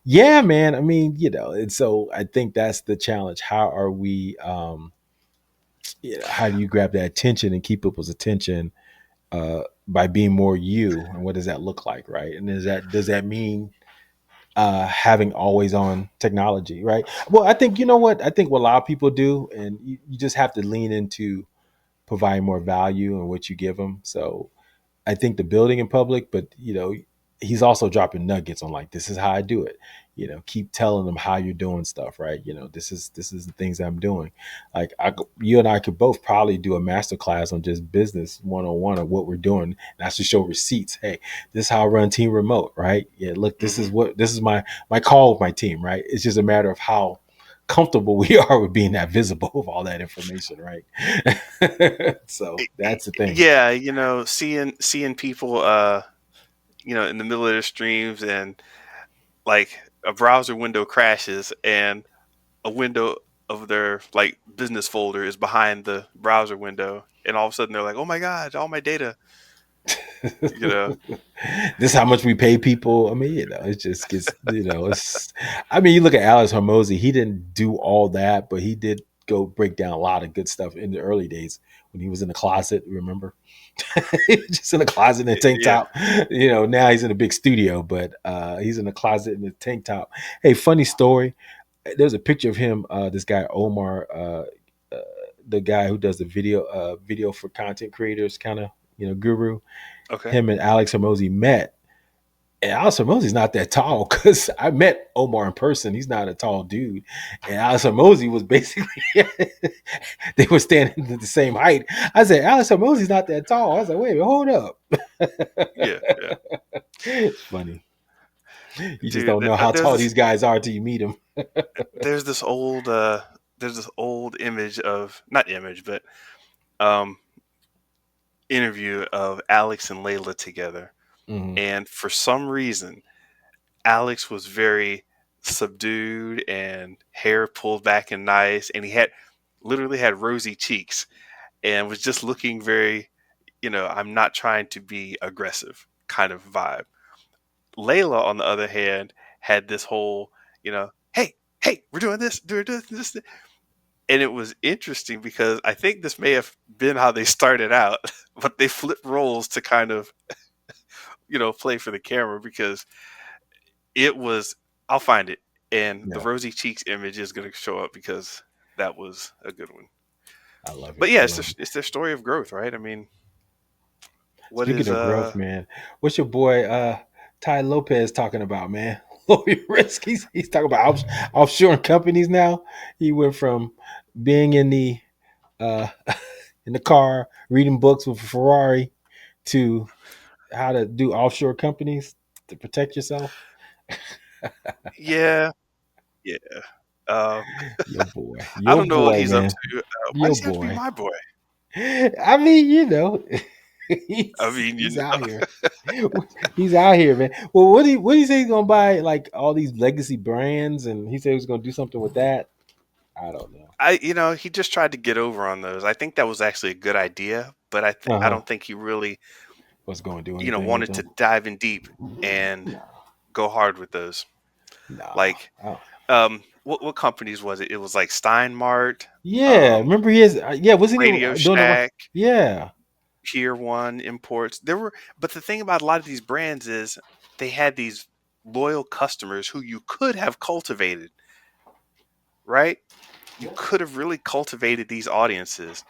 Yeah, man. I mean, and so I think that's the challenge. How are we how do you grab that attention and keep people's attention by being more you? And what does that look like, right? And does that mean having always on technology, right? Well, I think I think what a lot of people do, and you just have to lean into providing more value in what you give them. So I think the building in public, but he's also dropping nuggets on like, this is how I do it. Keep telling them how you're doing stuff, right? This is the things I'm doing. Like you and I could both probably do a master class on just business 101 of what we're doing. And that's to show receipts. Hey, this is how I run team remote, right? Yeah, look, Hmm. this is my call with my team, right? It's just a matter of how comfortable we are with being that visible of all that information, right? So that's the thing. Yeah, seeing people, in the middle of their streams, and like a browser window crashes, and a window of their like business folder is behind the browser window, and all of a sudden they're like, "Oh my god, all my data!" You know, This is how much we pay people. I mean, it just gets, it's, I mean, you look at Alex Hormozy, he didn't do all that, but he did go break down a lot of good stuff in the early days when he was in the closet, remember? Just in a closet in a tank yeah. top. Now he's in a big studio, but he's in a closet in a tank top. Hey, funny story. There's a picture of him, this guy, Omar, uh, the guy who does the video for content creators, kind of, guru. Okay. Him and Alex Hormozy met. And Alex Hormozy's not that tall because I met Omar in person. He's not a tall dude. And Alex Hormozy was basically, they were standing at the same height. I said, Alex Hormozy's not that tall. I was like, wait a minute, hold up. Yeah, yeah. It's funny. You just Dude, don't know how tall these guys are till you meet them. there's this old there's this old image of, not image, but um interview of Alex and Layla together. Hmm. And for some reason, Alex was very subdued and hair pulled back and nice, and he had literally had rosy cheeks and was just looking very, I'm not trying to be aggressive kind of vibe. Layla, on the other hand, had this whole, hey, hey, we're doing this, doing this. And it was interesting because I think this may have been how they started out, but they flipped roles to kind of, play for the camera, because it was, I'll find it. And the Yeah, rosy cheeks image is going to show up because that was a good one. I love But it. yeah, I it's love it. it's their story of growth, right? I mean, what Speaking is of growth, man, what's your boy Ty Lopez talking about, man? Low risk. He's talking about offshore companies now. He went from being uh, in the car reading books with a Ferrari to how to do offshore companies to protect yourself. Yeah, yeah. Uh, I Your don't know what boy, he's up man, to. Why your does he have to be boy. my boy? I mean, I he's mean, he's out here. He's out here, man. Well, what do you say he's gonna buy like all these legacy brands, and he said he was gonna do something with that. I don't know. he just tried to get over on those. I think that was actually a good idea, but Uh I huh. don't think he really, What's going to do anything with wanted to them? dive in deep and No, go hard with those. no. Like, Oh. what companies was it? It was like Steinmart, Yeah, um, remember he has. Yeah, wasn't he Radio doing the? Shack, Yeah. Tier One Imports. But the thing about a lot of these brands is they had these loyal customers who you could have cultivated, right? You could have really cultivated these audiences.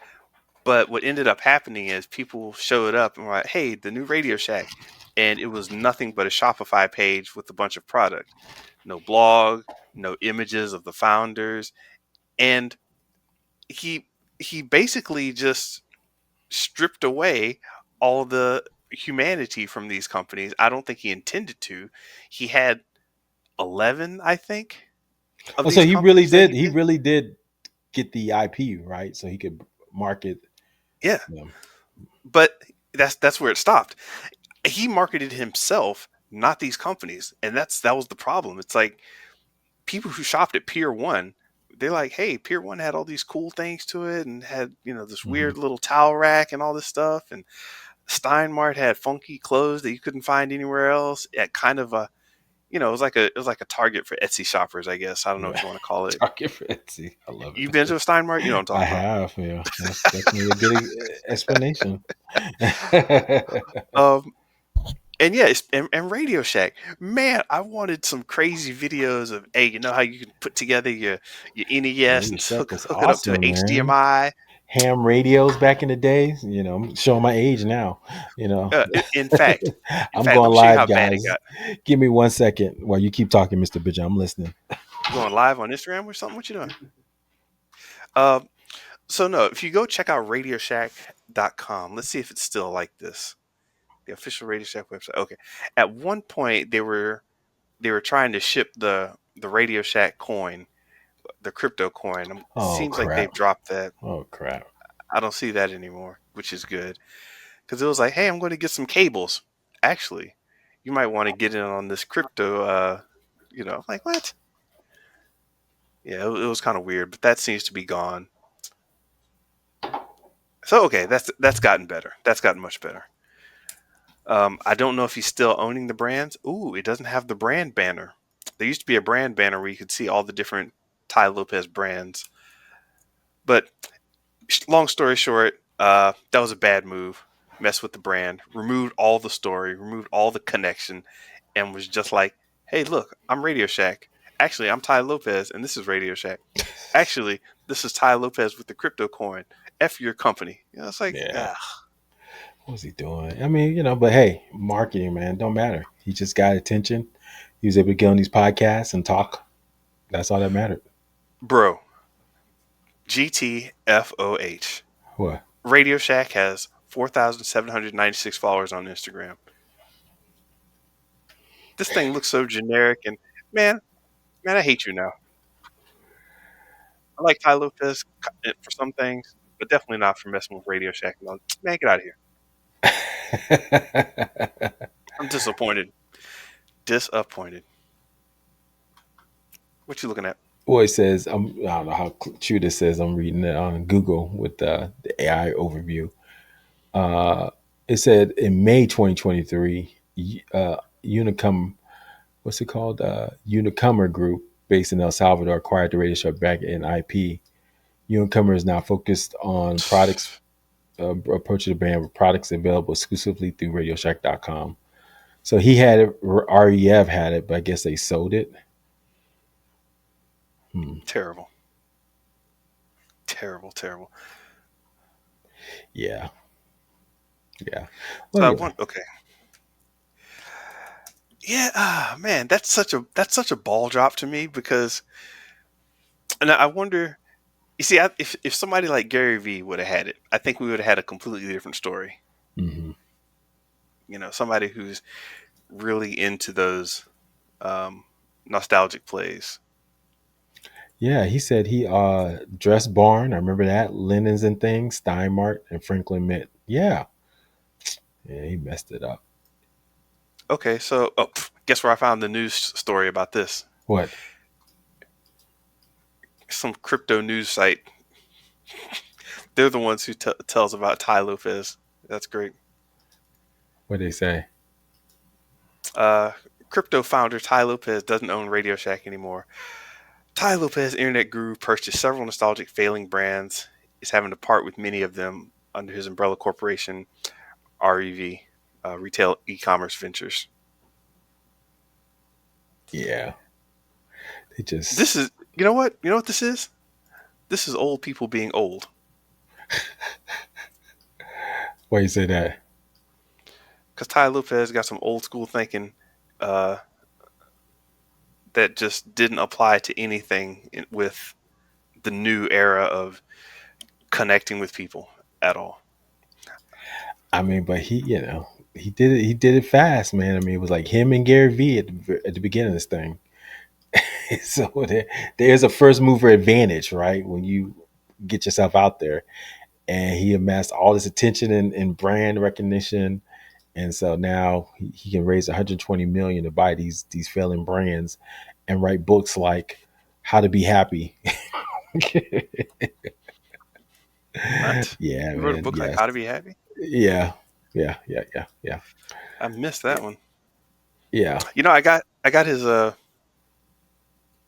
But what ended up happening is people showed up and were like, "Hey, the new Radio Shack," and it was nothing but a Shopify page with a bunch of product, no blog, no images of the founders, and he he basically just stripped away all the humanity from these companies. I don't think he intended to. He had 11, I think, of Oh, so these he really companies that did. he He did. really did get the IP right, so he could market Yeah, them. but that's where it stopped. He marketed himself, not these companies, and that was the problem. It's like people who shopped at Pier One, they're like, "Hey, Pier One had all these cool things to it, and had this Hmm. weird little towel rack and all this stuff, and Steinmart had funky clothes that you couldn't find anywhere else at kind of a it was like a Target for Etsy shoppers, I guess. I don't know Yeah, what you want to call it. target fancy. I love You've been to a Steinmart, you know what I'm I talking have. Yeah, that's definitely a good explanation. about. And yeah, and Radio Shack, man, I wanted some crazy videos of, hey, you know how you can put together your NES Radio and Shack was hook it up to awesome, man. HDMI. Ham radios back in the day. I'm showing my age now. You know, In fact, I'm let going me show you live, how bad it guys. got. Give me 1 second while you keep talking, Mr. Bridger. I'm listening. You going live on Instagram or something? What you doing? Uh, so no, if you go check out RadioShack.com, let's see if it's still like this. The official Radio Shack website. Okay. At one point, they were trying to ship the Radio Shack coin, the crypto coin. Oh Seems like they've crap! dropped that. Oh crap! I don't see that anymore, which is good. Because it was like, hey, I'm going to get some cables. Actually, you might want to get in on this crypto. Like what? Yeah, it was kind of weird, but that seems to be gone. So okay, that's gotten better. That's gotten much better. I don't know if he's still owning the brands. Ooh, it doesn't have the brand banner. There used to be a brand banner where you could see all the different Ty Lopez brands. But long story short, that was a bad move. Messed with the brand, removed all the story, removed all the connection, and was just like, "Hey, look, I'm Radio Shack. Actually, I'm Ty Lopez, and this is Radio Shack. Actually, this is Ty Lopez with the crypto coin. F your company." It's like, Yeah. ah, What's he doing? I mean, but hey, marketing, man, don't matter. He just got attention. He was able to get on these podcasts and talk. That's all that mattered. bro. GTFOH. What? Radio Shack has 4,796 followers on Instagram. This thing looks so generic, and man, man, I hate you now. I like Ty Lopez for some things, but definitely not for messing with Radio Shack. Man, get out of here. I'm disappointed. Disappointed. What you looking at? Boy says, I don't know how true this says. I'm reading it on Google with the AI overview. Uh, it said in May 2023, Unicum, what's it called? Unicomer Group, based in El Salvador, acquired the radio show back in IP. Unicomer is now focused on products, approaching the brand with products available exclusively through RadioShack.com. So he had it, REF had it, but I guess they sold it. Hmm. Terrible. Terrible, terrible. Yeah, yeah. Well, So I yeah. want okay. Yeah, man, that's such a ball drop to me because, and I wonder. You see, if somebody like Gary Vee would have had it, I think we would have had a completely different story. Hmm. Somebody who's really into those um, nostalgic plays. Yeah, he said he Dress Barn, I remember that, Linens and Things, Steinmart and Franklin Mint. Yeah. Yeah, he messed it up. Okay, so guess where I found the news story about this? What? Some crypto news site. They're the ones who tells about Ty Lopez. That's great. What they say? Uh, Crypto founder Ty Lopez doesn't own Radio Shack anymore. Ty Lopez, internet guru, purchased several nostalgic failing brands. Is having to part with many of them under his umbrella corporation, REV, Retail E-commerce Ventures. Yeah. They This just is, you know what? You know what this is? This is old people being old. why you say that? Because Ty Lopez got some old school thinking uh, that just didn't apply to anything with the new era of connecting with people at all. I mean, but he did it. He did it fast, man. I mean, it was like him and Gary Vee at the beginning of this thing. So there's a first mover advantage, right? When you get yourself out there, and he amassed all this attention and brand recognition, and so now he can raise 120 million to buy these failing brands and write books like How to Be Happy. What? Yeah, He wrote a man. book like Yes. How to Be Happy? Yeah. Yeah. Yeah. Yeah. Yeah. I missed that one. Yeah. I got his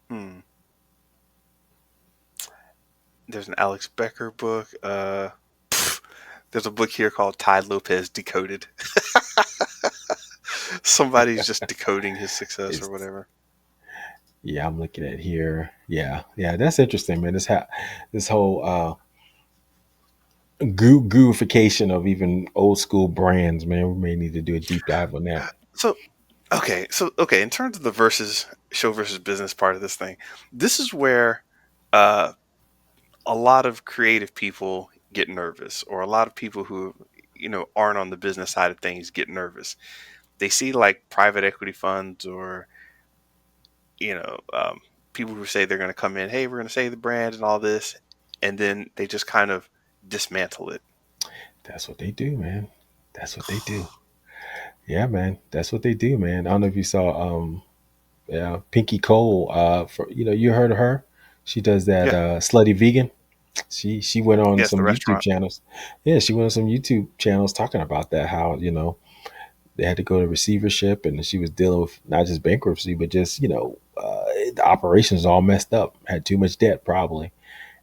hmm, there's an Alex Becker book. There's a book here called Ty Lopez Decoded. Somebody's just decoding his success or It's whatever. Yeah, I'm looking at here. Yeah, yeah, that's interesting, man. This whole gooification of even old school brands, man. We may need to do a deep dive on that. So in terms of the versus show versus business part of this thing, this is where uh, a lot of creative people get nervous, or a lot of people who aren't on the business side of things get nervous. They see like private equity funds or you know um, people who say they're going to come in, hey, we're going to save the brand and all this, and then they just kind of dismantle it. That's what they do, man. That's what they do. Yeah, man. That's what they do, man. I don't know if you saw yeah, Pinky Cole, for you heard of her? She does that Yeah, slutty vegan. She went on yes, the some YouTube restaurant. channels. Yeah, she went on some YouTube channels talking about that, how, they had to go to receivership, and she was dealing with not just bankruptcy, but just, the operations all messed up, had too much debt probably.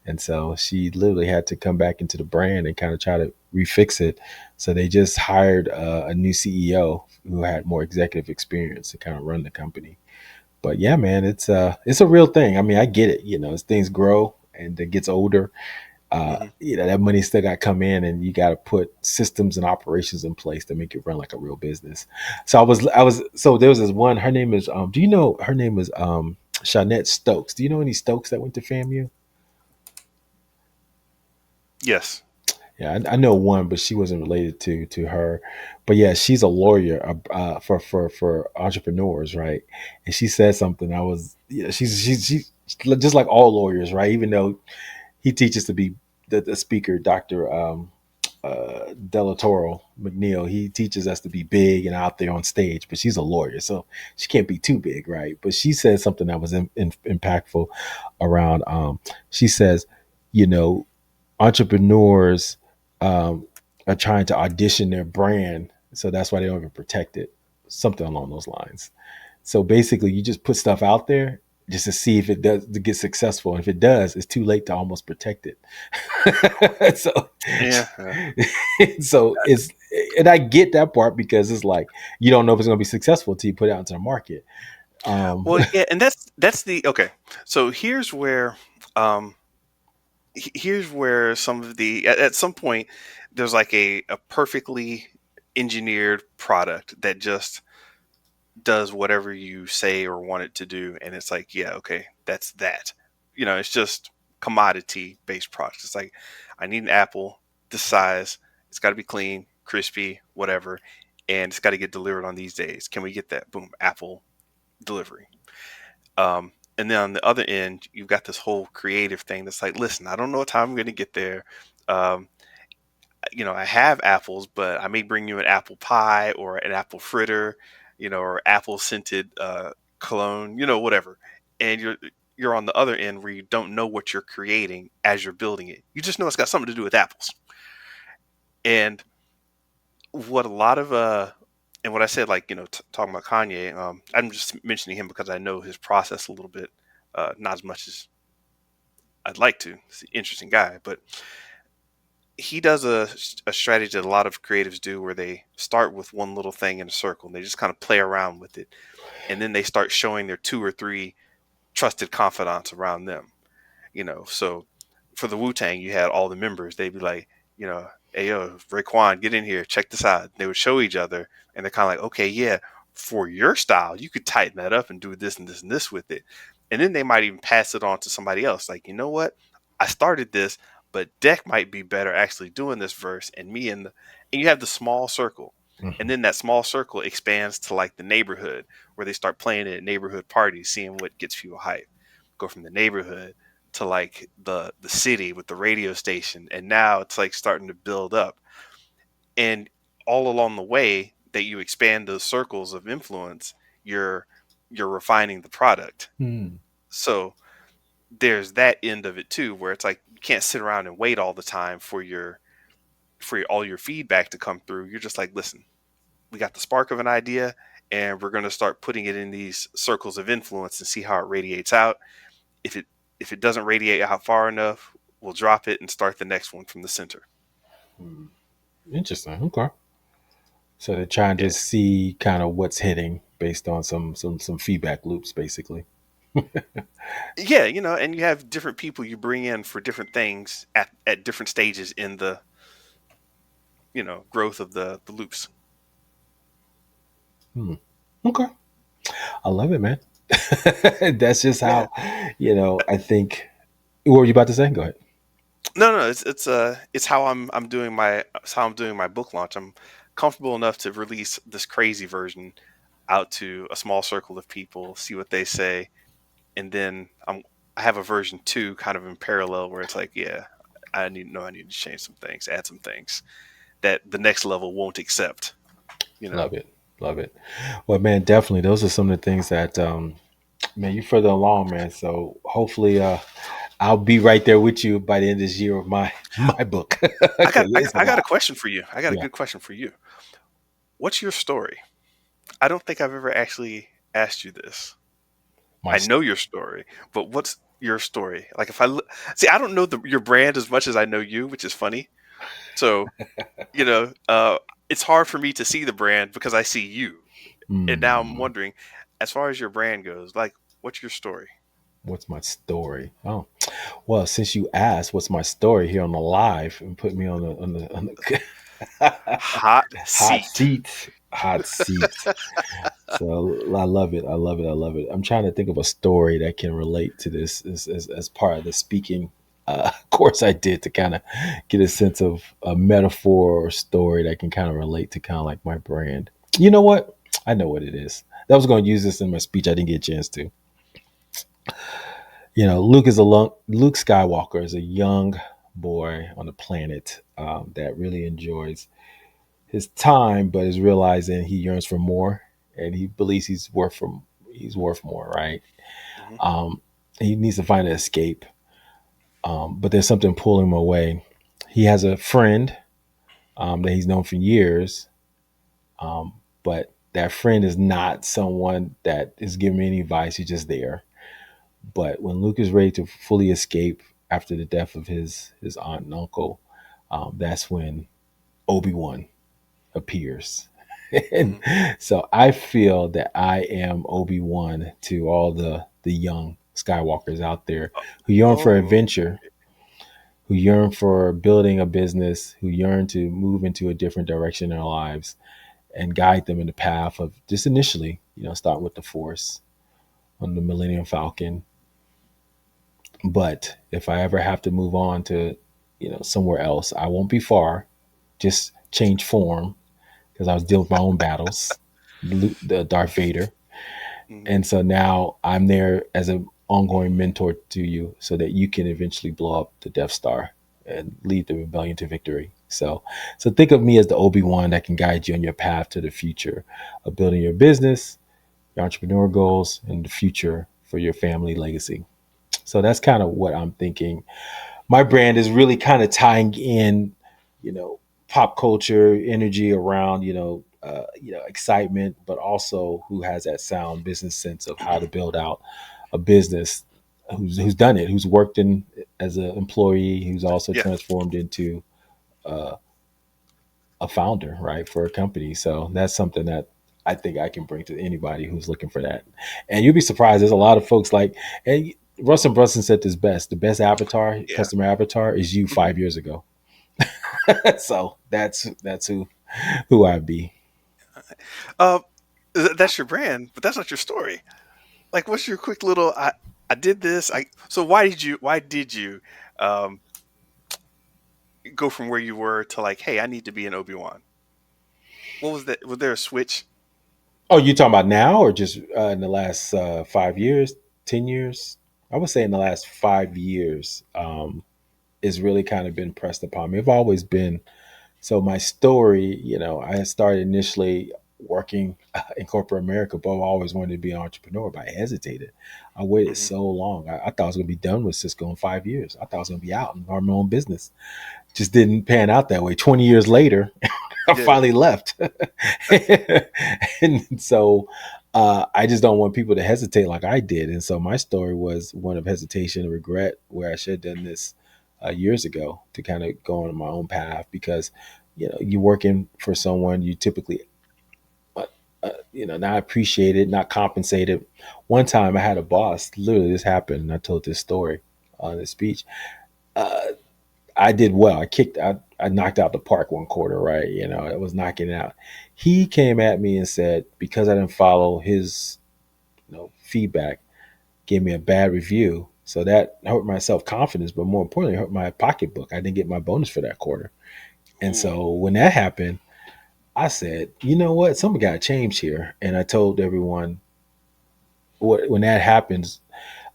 And so she literally had to come back into the brand and kind of try to refix it. So they just hired a new CEO who had more executive experience to kind of run the company. But yeah, man, it's a real thing. I mean, I get it. As things grow and it gets older, Hmm. that money still got to come in, and you got to put systems and operations in place to make it run like a real business. So so there was this one. Her name is do you know her name is Shawnette Stokes? Do you know any Stokes that went to FAMU? Yes. Yeah, I know one, but she wasn't related to her. But yeah, she's a lawyer for entrepreneurs, right? And she said something. I was, she's just like all lawyers, right? Even though he teaches to be the speaker, Doctor Delatoro McNeil. He teaches us to be big and out there on stage, but she's a lawyer, so she can't be too big, right? But she said something that was impactful around. She says, you know, entrepreneurs um, are trying to audition their brand, so that's why they don't even protect it. Something along those lines. So basically, you just put stuff out there just to see if it does to get successful. And if it does, it's too late to almost protect it. So, Yeah. Yeah. so it's and I get that part because it's like you don't know if it's going to be successful until you put it out into the market. Um, Well, yeah, and that's the okay. So um here's where some of the at some point there's like a perfectly engineered product that just does whatever you say or want it to do, and it's like, yeah, okay, that's that. It's just commodity based products. It's like, I need an apple this size. It's got to be clean, crispy, whatever, and it's got to get delivered on these days. Can we get that? Boom, apple delivery. And then on the other end, you've got this whole creative thing that's like, listen, I don't know what time I'm going to get there. Um, I have apples, but I may bring you an apple pie or an apple fritter, or apple scented cologne, whatever. And you're on the other end where you don't know what you're creating as you're building it. You just know it's got something to do with apples. And what a lot of and what I said, like, talking about Kanye, I'm just mentioning him because I know his process a little bit, not as much as I'd like to. He's an interesting guy, but he does a strategy that a lot of creatives do where they start with one little thing in a circle and they just kind of play around with it. And then they start showing their two or three trusted confidants around them. So for the Wu Tang, you had all the members. They'd be like, hey, yo, Raekwon, get in here, check this out. They would show each other and they're kind of like, okay, yeah, for your style, you could tighten that up and do this and this and this with it. And then they might even pass it on to somebody else. Like, you know what? I started this, but Deck might be better actually doing this verse, and me and you have the small circle, and Mhm. then that small circle expands to like the neighborhood where they start playing it at neighborhood parties, seeing what gets people hype. Go from the neighborhood to like the city with the radio station, and now it's like starting to build up, and all along the way that you expand those circles of influence, you're you're refining the product. Hmm. So there's that end of it too, where it's like you can't sit around and wait all the time all your feedback to come through. You're just like, listen, we got the spark of an idea, and we're going to start putting it in these circles of influence and see how it radiates out. If it doesn't radiate out far enough, we'll drop it and start the next one from the center. Hmm. Interesting. Okay. So they're trying to Yeah, see kind of what's hitting based on some feedback loops, basically. yeah, and you have different people you bring in for different things at different stages in the growth of the loops. Hmm. Okay. I love it, man. That's just Yeah. how, I think. What were you about to say? Go ahead. No, it's how I'm doing my book launch. I'm comfortable enough to release this crazy version out to a small circle of people, see what they say, and then I have a version 2 kind of in parallel where it's like, yeah, I need to change some things, add some things that the next level won't accept, you know. Love it. Love it. Well, man, definitely. Those are some of the things that, man, you're further along, man. So hopefully, I'll be right there with you by the end of this year with my book. Because it's a I got a lot. question for you. I got a Yeah. good question for you. What's your story? I don't think I've ever actually asked you this. My, I know your story, but what's your story? Like if see, I don't know your brand as much as I know you, which is funny. So, you know, uh, it's hard for me to see the brand because I see you. And now I'm mm, wondering, as far as your brand goes, like, what's your story? what's my story? Oh, well, since you asked, what's my story here on the live and put me on the Hot hot seat. seat, hot seat. So I love it. I love it. I love it. I'm trying to think of a story that can relate to this as part of the speaking course I did to kind of get a sense of a metaphor or story that can kind of relate to kind of like my brand. You know what? I know what it is. I was going to use this in my speech. I didn't get a chance to. Luke Skywalker is a young boy on the planet that really enjoys his time, but is realizing he yearns for more, and he believes he's worth more, right? Hmm. Um, he needs to find an escape, but there's something pulling him away. He has a friend that he's known for years, but that friend is not someone that is giving him any advice. He's just there. But when Luke is ready to fully escape after the death of his aunt and uncle, that's when Obi-Wan appears. And Hmm. so I feel that I am Obi-Wan to all the young Skywalkers out there who yearn for Oh, adventure, who yearn for building a business, who yearn to move into a different direction in their lives and guide them in the path of just initially, start with the Force on the Millennium Falcon. But if I ever have to move on to, somewhere else, I won't be far, just change form because I was dealing with my own battles, the Darth Vader. hmm. And so now I'm there as an ongoing mentor to you so that you can eventually blow up the Death Star and lead the rebellion to victory. So think of me as the Obi-Wan that can guide you on your path to the future of building your business, your entrepreneurial goals, and the future for your family legacy. So that's kind of what I'm thinking. My brand is really kind of tying in, you know, pop culture energy around, excitement, but also who has that sound business sense of how to build out a business, who's done it, who's worked in as an employee, who's also Yeah. transformed into uh, a founder, right, for a company. So that's something that I think I can bring to anybody who's looking for that. And you'll be surprised. There's a lot of folks like, and Russell Brunson said this best: the best avatar, Yeah. customer avatar, is you Hmm. 5 years ago. So that's who I be. Uh, that's your brand, but that's not your story. Like, what's your quick little? I did this. I so why did you um go from where you were to like, hey, I need to be an Obi-Wan? What was that? Was there a switch? Oh, you talking about now or just in the last 5 years, 10 years? I would say in the last 5 years, is really kind of been pressed upon me. I've always been. So my story, I had started initially working in corporate America, but I've always wanted to be an entrepreneur. But I hesitated. I waited Hmm. so long. I thought I was going to be done with Cisco in 5 years. I thought I was going to be out and run my own business. Just didn't pan out that way. 20 years later, I Yeah, finally left. And so I just don't want people to hesitate like I did. And so my story was one of hesitation and regret, where I should have done this years ago to kind of go on my own path, because you're working for someone, you typically not appreciated, not compensated. One time I had a boss, literally this happened, and I told this story on the speech. uh, I did well. I knocked out the park one quarter, right? It was knocking it out. He came at me and said, because I didn't follow his feedback, gave me a bad review. So that hurt my self confidence, but more importantly, hurt my pocketbook. I didn't get my bonus for that quarter. And ooh, so when that happened, I said, you know what? Something got to change here. And I told everyone, when that happens,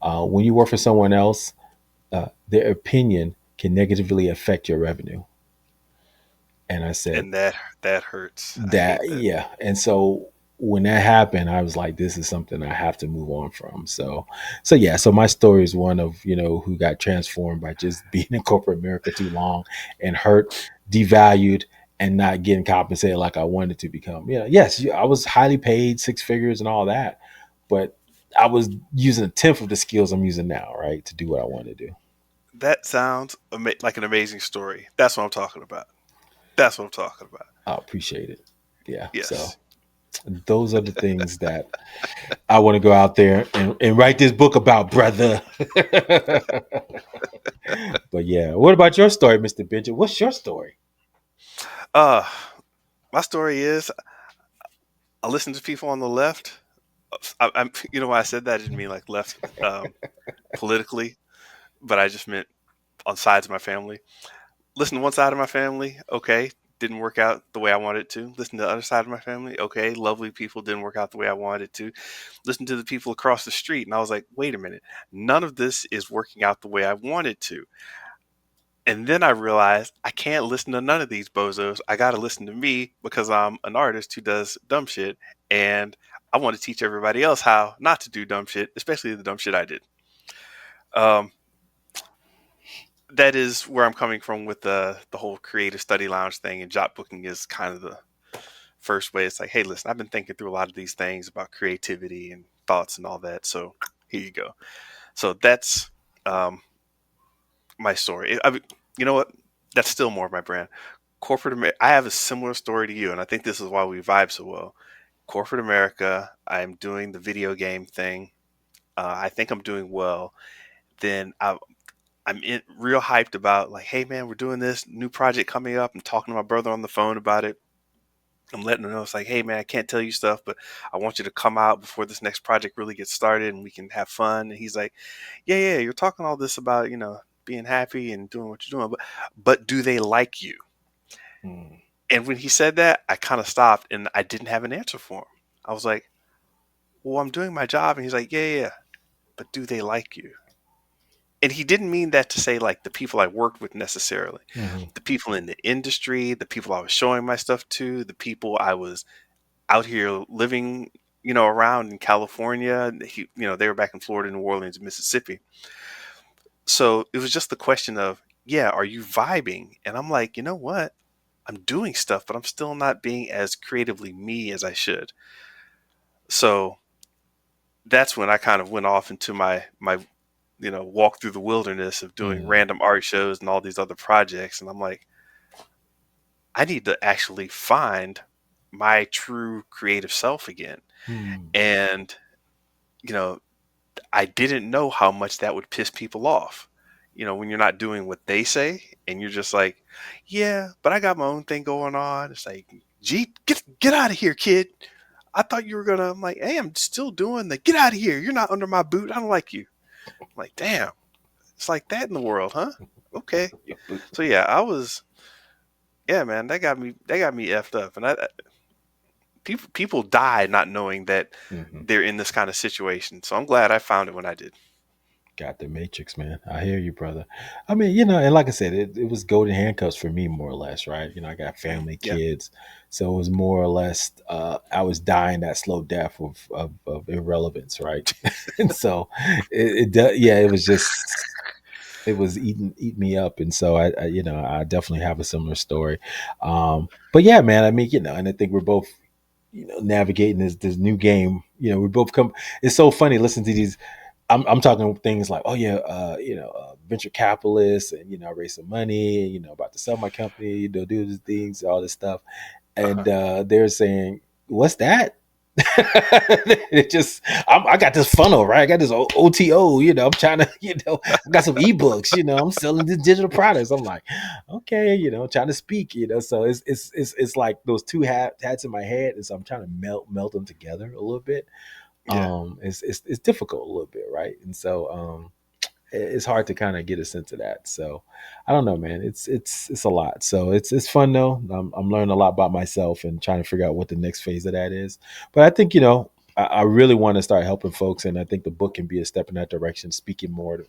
when you work for someone else, their opinion can negatively affect your revenue. And I said, and that hurts. I hate that, that. yeah. And so when that happened, I was like, this is something I have to move on from. So yeah, so my story is one of, who got transformed by just being in corporate America too long, and hurt, devalued, and not getting compensated like I wanted to become. Yes, I was highly paid, six figures and all that, but I was using a tenth of the skills I'm using now, right, to do what I want to do. That sounds like an amazing story. That's what I'm talking about. That's what I'm talking about. I appreciate it. Yeah. So Yes. those are the things that I want to go out there and write this book about, brother. But yeah, what about your story, Mr. Benjamin? What's your story? Uh, my story is I listen to people on the left. I'm, you know, why I said that, I didn't mean like left politically, but I just meant on sides of my family. Listen to one side of my family, okay, didn't work out the way I wanted it to. Listen to the other side of my family, okay, lovely people, didn't work out the way I wanted it to. Listen to the people across the street, and I was like, wait a minute, none of this is working out the way I wanted to. And then I realized I can't listen to none of these bozos. I got to listen to me because I'm an artist who does dumb shit. And I want to teach everybody else how not to do dumb shit, especially the dumb shit I did. Um, that is where I'm coming from with the whole creative study lounge thing, and job booking is kind of the first way. It's like, hey, listen, I've been thinking through a lot of these things about creativity and thoughts and all that. So here you go. So that's um, my story. You know what? That's still more of my brand. Corporate America. I have a similar story to you, and I think this is why we vibe so well. Corporate America. I'm doing the video game thing. I think I'm doing well. Then I'm real hyped about like, hey man, we're doing this new project coming up. I'm talking to my brother on the phone about it. I'm letting him know it's like, hey man, I can't tell you stuff, but I want you to come out before this next project really gets started, and we can have fun. And he's like, yeah, yeah, you're talking all this about being happy and doing what you're doing, but do they like you? Hmm. And when he said that, I kind of stopped and I didn't have an answer for him. I was like, well, I'm doing my job. And he's like, yeah, yeah, yeah, but do they like you? And he didn't mean that to say like the people I worked with necessarily. Hmm. The people in the industry, the people I was showing my stuff to, the people I was out here living, around in California. They were back in Florida, New Orleans, Mississippi. So it was just the question of, yeah, are you vibing? And I'm like, you know what? I'm doing stuff, but I'm still not being as creatively me as I should. So that's when I kind of went off into my walk through the wilderness of doing Hmm. random art shows and all these other projects. And I'm like, I need to actually find my true creative self again. Hmm. And, you know, I didn't know how much that would piss people off. When you're not doing what they say and you're just like, yeah, but I got my own thing going on. It's like, gee, get out of here, kid. I thought you were gonna. I'm like, hey, I'm still doing the get out of here. You're not under my boot. I don't like you. I'm like, damn. It's like that in the world, huh? Okay. So yeah, I was yeah, man, that got me effed up, and people die not knowing that Hmm. they're in this kind of situation. So I'm glad I found it when I did. Got the Matrix, man. I hear you, brother. I mean, you know, and like I said, it was golden handcuffs for me, more or less, right? You know, I got Mhm. family, Yeah. kids, so it was more or less. I was dying that slow death of irrelevance, right? And so, yeah, it was just it was eating me up, and so you know, I definitely have a similar story. But yeah, man, I mean, you know, and I think we're both, you know, navigating this new game. You know, we both come. It's so funny listening to these. I'm talking things like, oh yeah, you know, venture capitalists, and you know, I raised some money, and you know, about to sell my company, you know, do these things, all this stuff, Uh-huh. and they're saying, "What's that?" It just, I got this funnel, right? I got this OTO, you know. I'm trying to, you know, I got some ebooks, you know. I'm selling the digital products. I'm like, okay, you know, trying to speak, you know. So it's like those two hats in my head, and so I'm trying to melt them together a little bit. Yeah. It's difficult a little bit, right? And so it's hard to kind of get a sense of that. So I don't know, man. It's a lot. So it's fun though. I'm learning a lot about myself and trying to figure out what the next phase of that is. But I think, you know, I really want to start helping folks, and I think the book can be a step in that direction, speaking more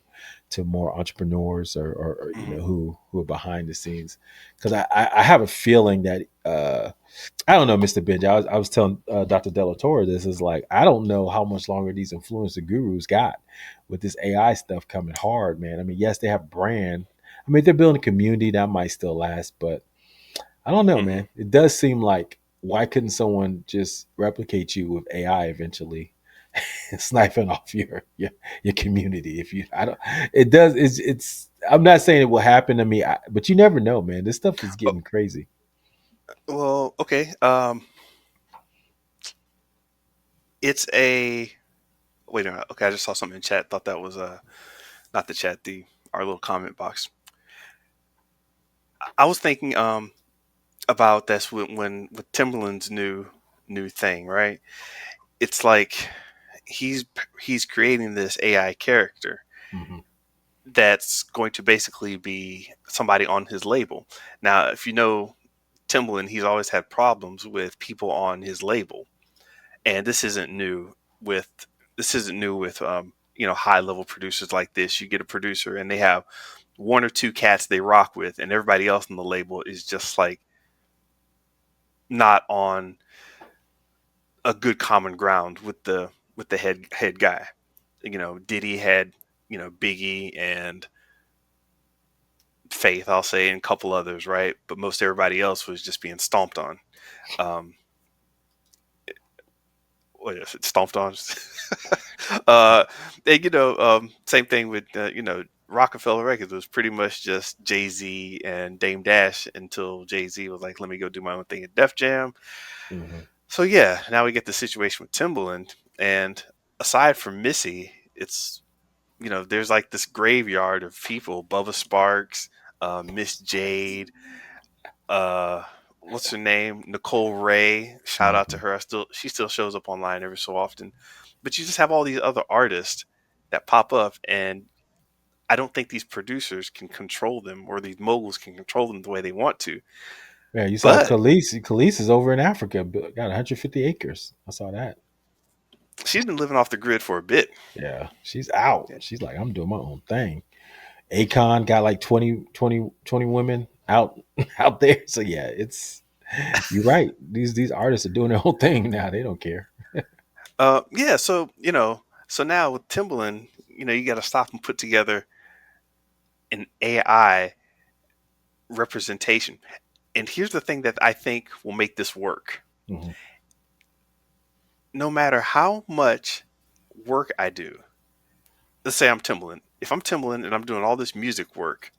to more entrepreneurs, or you Hmm. know, who are behind the scenes, because I have a feeling that I don't know, Mr. Benj. I was telling Dr. Delatorre this is like, I don't know how much longer these influencer gurus got with this AI stuff coming hard, man. I mean, yes, they have brand. I mean, if they're building a community, that might still last, but I don't know, Hmm. man. It does seem like, why couldn't someone just replicate you with AI eventually, sniping off your community? If you, I don't, it does. It's. I'm not saying it will happen to me, but you never know, man. This stuff is Oh, getting crazy. well, okay. It's a wait a minute. Okay, I just saw something in chat. Thought that was not the chat, the our little comment box. I was thinking about this when with Timberland's new thing, right? It's like he's he's creating this AI character Hmm. that's going to basically be somebody on his label. Now, if you know Timbaland, he's always had problems with people on his label, and with this isn't new with high level producers like this. You get a producer and they have one or two cats they rock with, and everybody else on the label is just like not on a good common ground with the head guy. You know, Diddy had Biggie and Faith, I'll say, and a couple others, right? But most everybody else was just being stomped on. Um, what is it? Stomped on. uh, and same thing with Rockefeller Records was pretty much just Jay Z and Dame Dash until Jay Z was like, "Let me go do my own thing at Def Jam." Hmm. So yeah, now we get the situation with Timbaland, and aside from Missy, it's there's like this graveyard of people: Bubba Sparks, Miss Jade, uh, what's her name, Nicole Ray. Shout out to Hmm. her. She still shows up online every so often, but you just have all these other artists that pop up, and I don't think these producers can control them, or these moguls can control them the way they want to. Yeah, you saw But Khalees. Khalees is over in Africa, got 150 acres. I saw that. she's been living off the grid for a bit. Yeah, she's out. She's like, I'm doing my own thing. Akon got like 20 women out out there. So yeah, it's, you're right. These artists are doing their own thing now. They don't care. Yeah, so so now with Timbaland, you got to stop and put together an AI representation. And here's the thing that I think will make this work. Hmm. No matter how much work I do, let's say I'm Timbaland. If I'm Timbaland and I'm doing all this music work,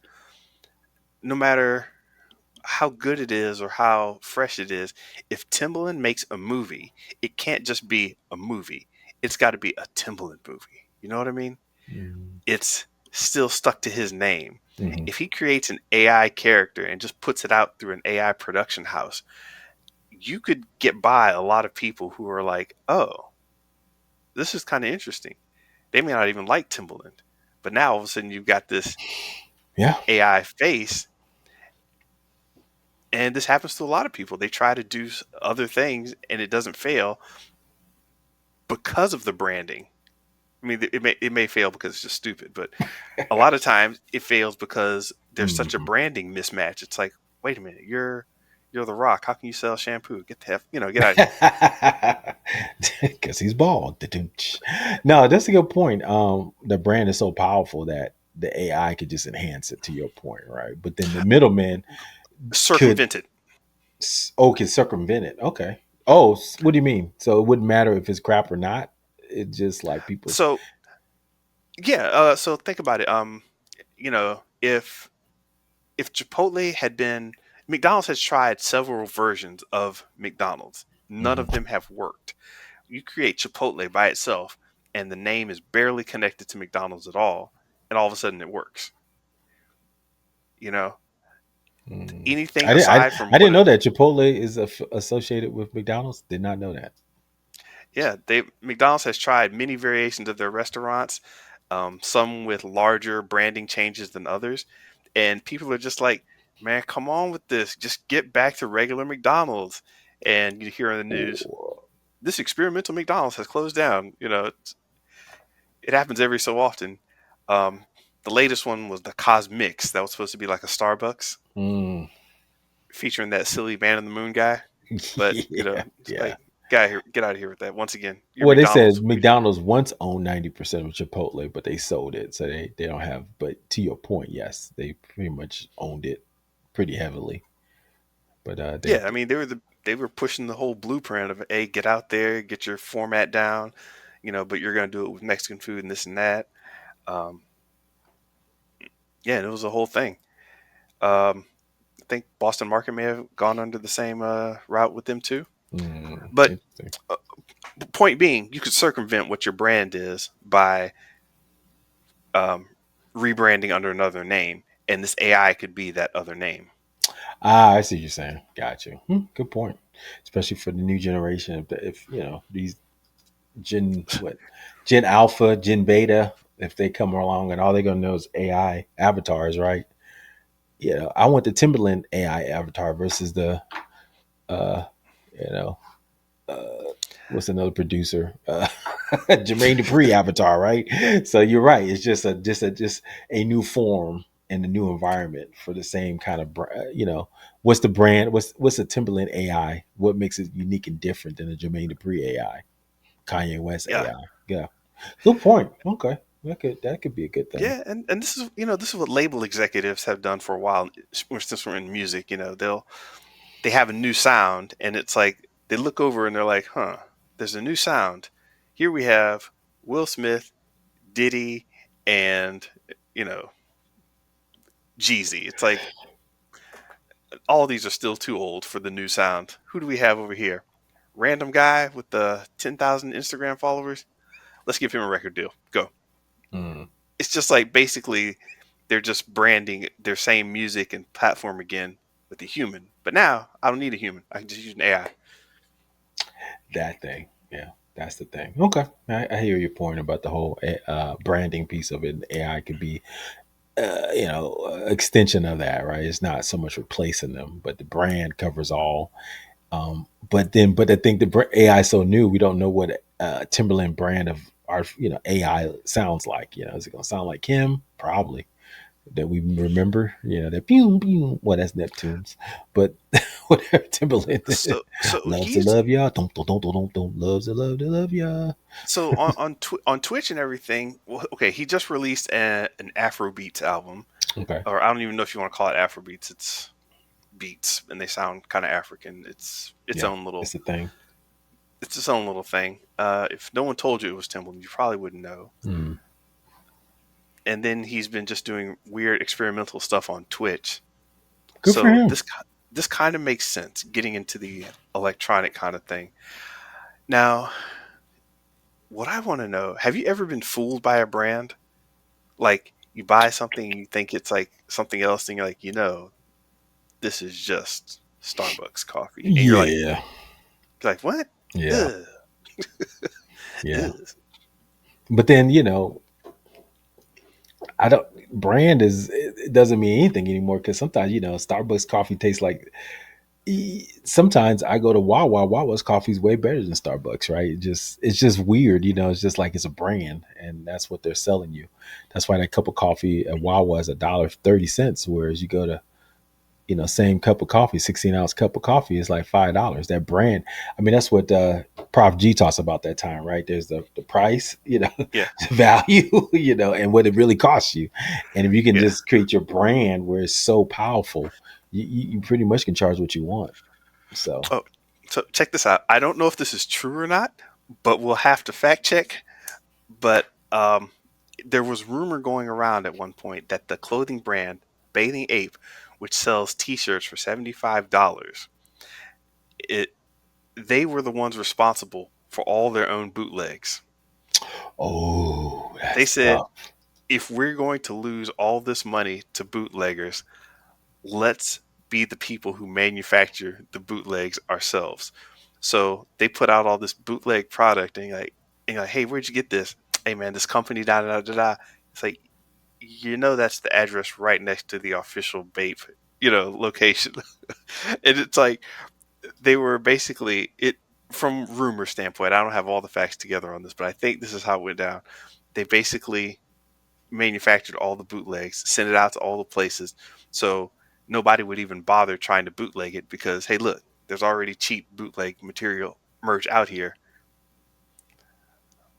no matter how good it is or how fresh it is, if Timbaland makes a movie, it can't just be a movie. It's got to be a Timbaland movie. You know what I mean? It's still stuck to his name. Hmm. If he creates an AI character and just puts it out through an AI production house, you could get by a lot of people who are like, oh, this is kind of interesting. They may not even like Timbaland, But now all of a sudden you've got this Yeah. AI face, and this happens to a lot of people. They try to do other things and it doesn't fail because of the branding. I mean, it may fail because it's just stupid, but a lot of times it fails because there's such a Mhm. branding mismatch. It's like, wait a minute, you're The Rock. How can you sell shampoo? Get the get out of here. Because he's bald. No, that's a good point. The brand is so powerful that the AI could just enhance it to your point, right? But then the middleman could Circumvented. can circumvent it. Okay. Oh, what do you mean? So it wouldn't matter if it's crap or not. It just like people's. So yeah, so think about it. If Chipotle had been McDonald's has tried several versions of McDonald's. None of Mhm. them have worked. You create Chipotle by itself, and the name is barely connected to McDonald's at all of a sudden it works. You know, Mm. anything I didn't. aside from I what didn't know that Chipotle is associated with McDonald's. Did not know that. Yeah, they McDonald's has tried many variations of their restaurants, some with larger branding changes than others, and people are just like, "Man, come on with this! Just get back to regular McDonald's." And you hear on the news, this experimental McDonald's has closed down. It happens every so often. Um, the latest one was the Cosmix. That was supposed to be like a Starbucks Mm. featuring that silly Man in the Moon guy, but Yeah. it's Yeah. like, get out of here with that. Once again, your Well, they McDonald's. said McDonald's once owned 90% of Chipotle, but they sold it, so they don't have. But to your point, yes, they pretty much owned it pretty heavily. But they Yeah, I mean they were pushing the whole blueprint of, hey, get out there, get your format down, but you're gonna do it with Mexican food and this and that. Um, yeah, and it was a whole thing. I think Boston Market may have gone under the same route with them too. But interesting. uh, point being, you could circumvent what your brand is by um, rebranding under another name, and this AI could be that other name. I see what you're saying. Got you. Good point. Especially for the new generation, if these Gen Alpha, Gen Beta, if they come along and all they're gonna know is AI avatars, right? I want the Timberland AI avatar versus the uh, you know, uh, what's another producer? Jermaine Dupri avatar, right? So you're right. It's just a new form and a new environment for the same kind of what's the brand? What's the Timberland AI? What makes it unique and different than the Jermaine Dupri AI, Kanye West Yeah, AI? Yeah, good point. Okay, that could be a good thing. yeah, and this is what label executives have done for a while. Since we're in music, they have a new sound, and it's like they look over and they're like, "Huh, there's a new sound. Here we have Will Smith, Diddy, and you know Jeezy." It's like all these are still too old for the new sound. Who do we have over here? Random guy with the 10,000 Instagram followers. Let's give him a record deal. Go. Mm. It's just like basically they're just branding their same music and platform again with a human. But now I don't need a human. I can just use an AI. That thing. Yeah, that's the thing. Okay, I hear your point about the whole branding piece of it. AI could be extension of that, right? It's not so much replacing them, but the brand covers all. But I think the AI is so new, we don't know what Timberland brand of our AI sounds like. Is it gonna sound like him? Probably. That we remember, that pew pew. Well, that's Neptune's, but whatever Timberland So loves to he's love y'all. Don't loves to love y'all. so on Twitch and everything. Okay, he just released an Afrobeats album, Okay, or I don't even know if you want to call it Afrobeats. It's beats, and they sound kind of African. It's yeah, it's a thing. its own little thing. If no one told you it was Timbaland, you probably wouldn't know. Mm. And then he's been just doing weird experimental stuff on Twitch. Good for So him. this kind of makes sense, getting into the electronic kind of thing. Now, what I want to know, have you ever been fooled by a brand? Like you buy something and you think it's like something else, and you're like, this is just Starbucks coffee. And Yeah, you're like, what? yeah, Ugh, yeah. ugh. But then I don't brand is it doesn't mean anything anymore because sometimes Starbucks coffee tastes like. Sometimes I go to Wawa. Wawa's coffee is way better than Starbucks, right? It's just weird, It's just like it's a brand, and that's what they're selling you. That's why that cup of coffee at Wawa is $1.30, whereas you go to same cup of coffee, 16-ounce cup of coffee is like $5. That brand, I mean, that's what Prof G talks about that time, right? There's the price, Yeah, the value, and what it really costs you. And if you can yeah. just create your brand where it's so powerful, you pretty much can charge what you want. So, Oh, so check this out. I don't know if this is true or not, but we'll have to fact check. But there was rumor going around at one point that the clothing brand Bathing Ape, which sells T-shirts for $75, it they were the ones responsible for all their own bootlegs. oh, They that's said, tough. if we're going to lose all this money to bootleggers, let's be the people who manufacture the bootlegs ourselves. So they put out all this bootleg product, and you're like, hey, where'd you get this? Hey, man, this company, da da da da. It's like, that's the address right next to the official Bape, location. And it's like they were basically it from rumor standpoint. I don't have all the facts together on this, but I think this is how it went down. They basically manufactured all the bootlegs, sent it out to all the places, so nobody would even bother trying to bootleg it because hey, look, there's already cheap bootleg material merch out here.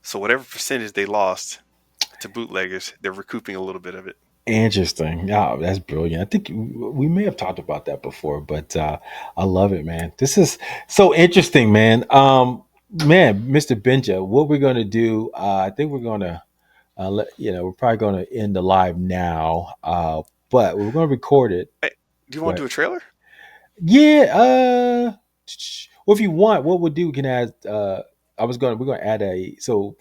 So whatever percentage they lost to bootleggers, they're recouping a little bit of it. Interesting. Yeah, that's brilliant. I think we may have talked about that before, but I love it, man. This is so interesting, man. Man, Mr. Benja, what we're going to do, I think we're going to we're probably going to end the live now, but we're going to record it. Hey, do you want to But do a trailer? yeah, well, if you want, what we'll do, we can add. We're gonna add so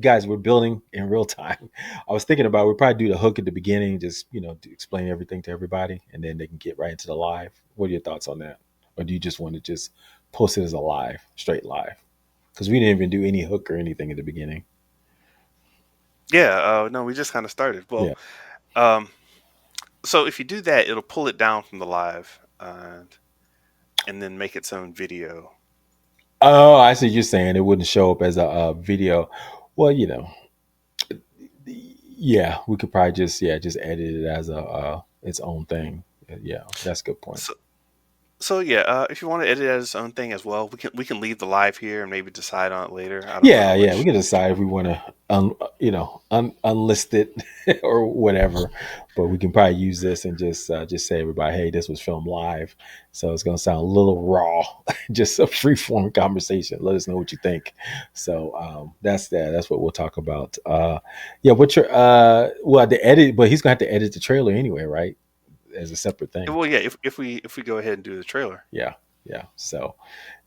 guys, we're building in real time. I was thinking about we'll probably do the hook at the beginning, just to explain everything to everybody, and then they can get right into the live. What are your thoughts on that? Or do you just want to just post it as a live, straight live? Because we didn't even do any hook or anything at the beginning. Yeah. No, we just kind of started. Well, Yeah. um, so if you do that, it'll pull it down from the live and then make its own video. Oh, I see. You're saying it wouldn't show up as a video. Well, yeah, we could probably just edit it as a its own thing. Yeah, that's a good point. So So yeah, if you want to edit it as its own thing as well, we can leave the live here and maybe decide on it later. I don't know Yeah, how yeah, we much. can decide if we want to unlist it or whatever, but we can probably use this and just say everybody, hey, this was filmed live, so it's gonna sound a little raw, just a free form conversation. Let us know what you think. So that's that. That's what we'll talk about. Yeah, what's your well the edit, but he's gonna have to edit the trailer anyway, right? As a separate thing. Well, yeah, if we go ahead and do the trailer, Yeah, yeah. So,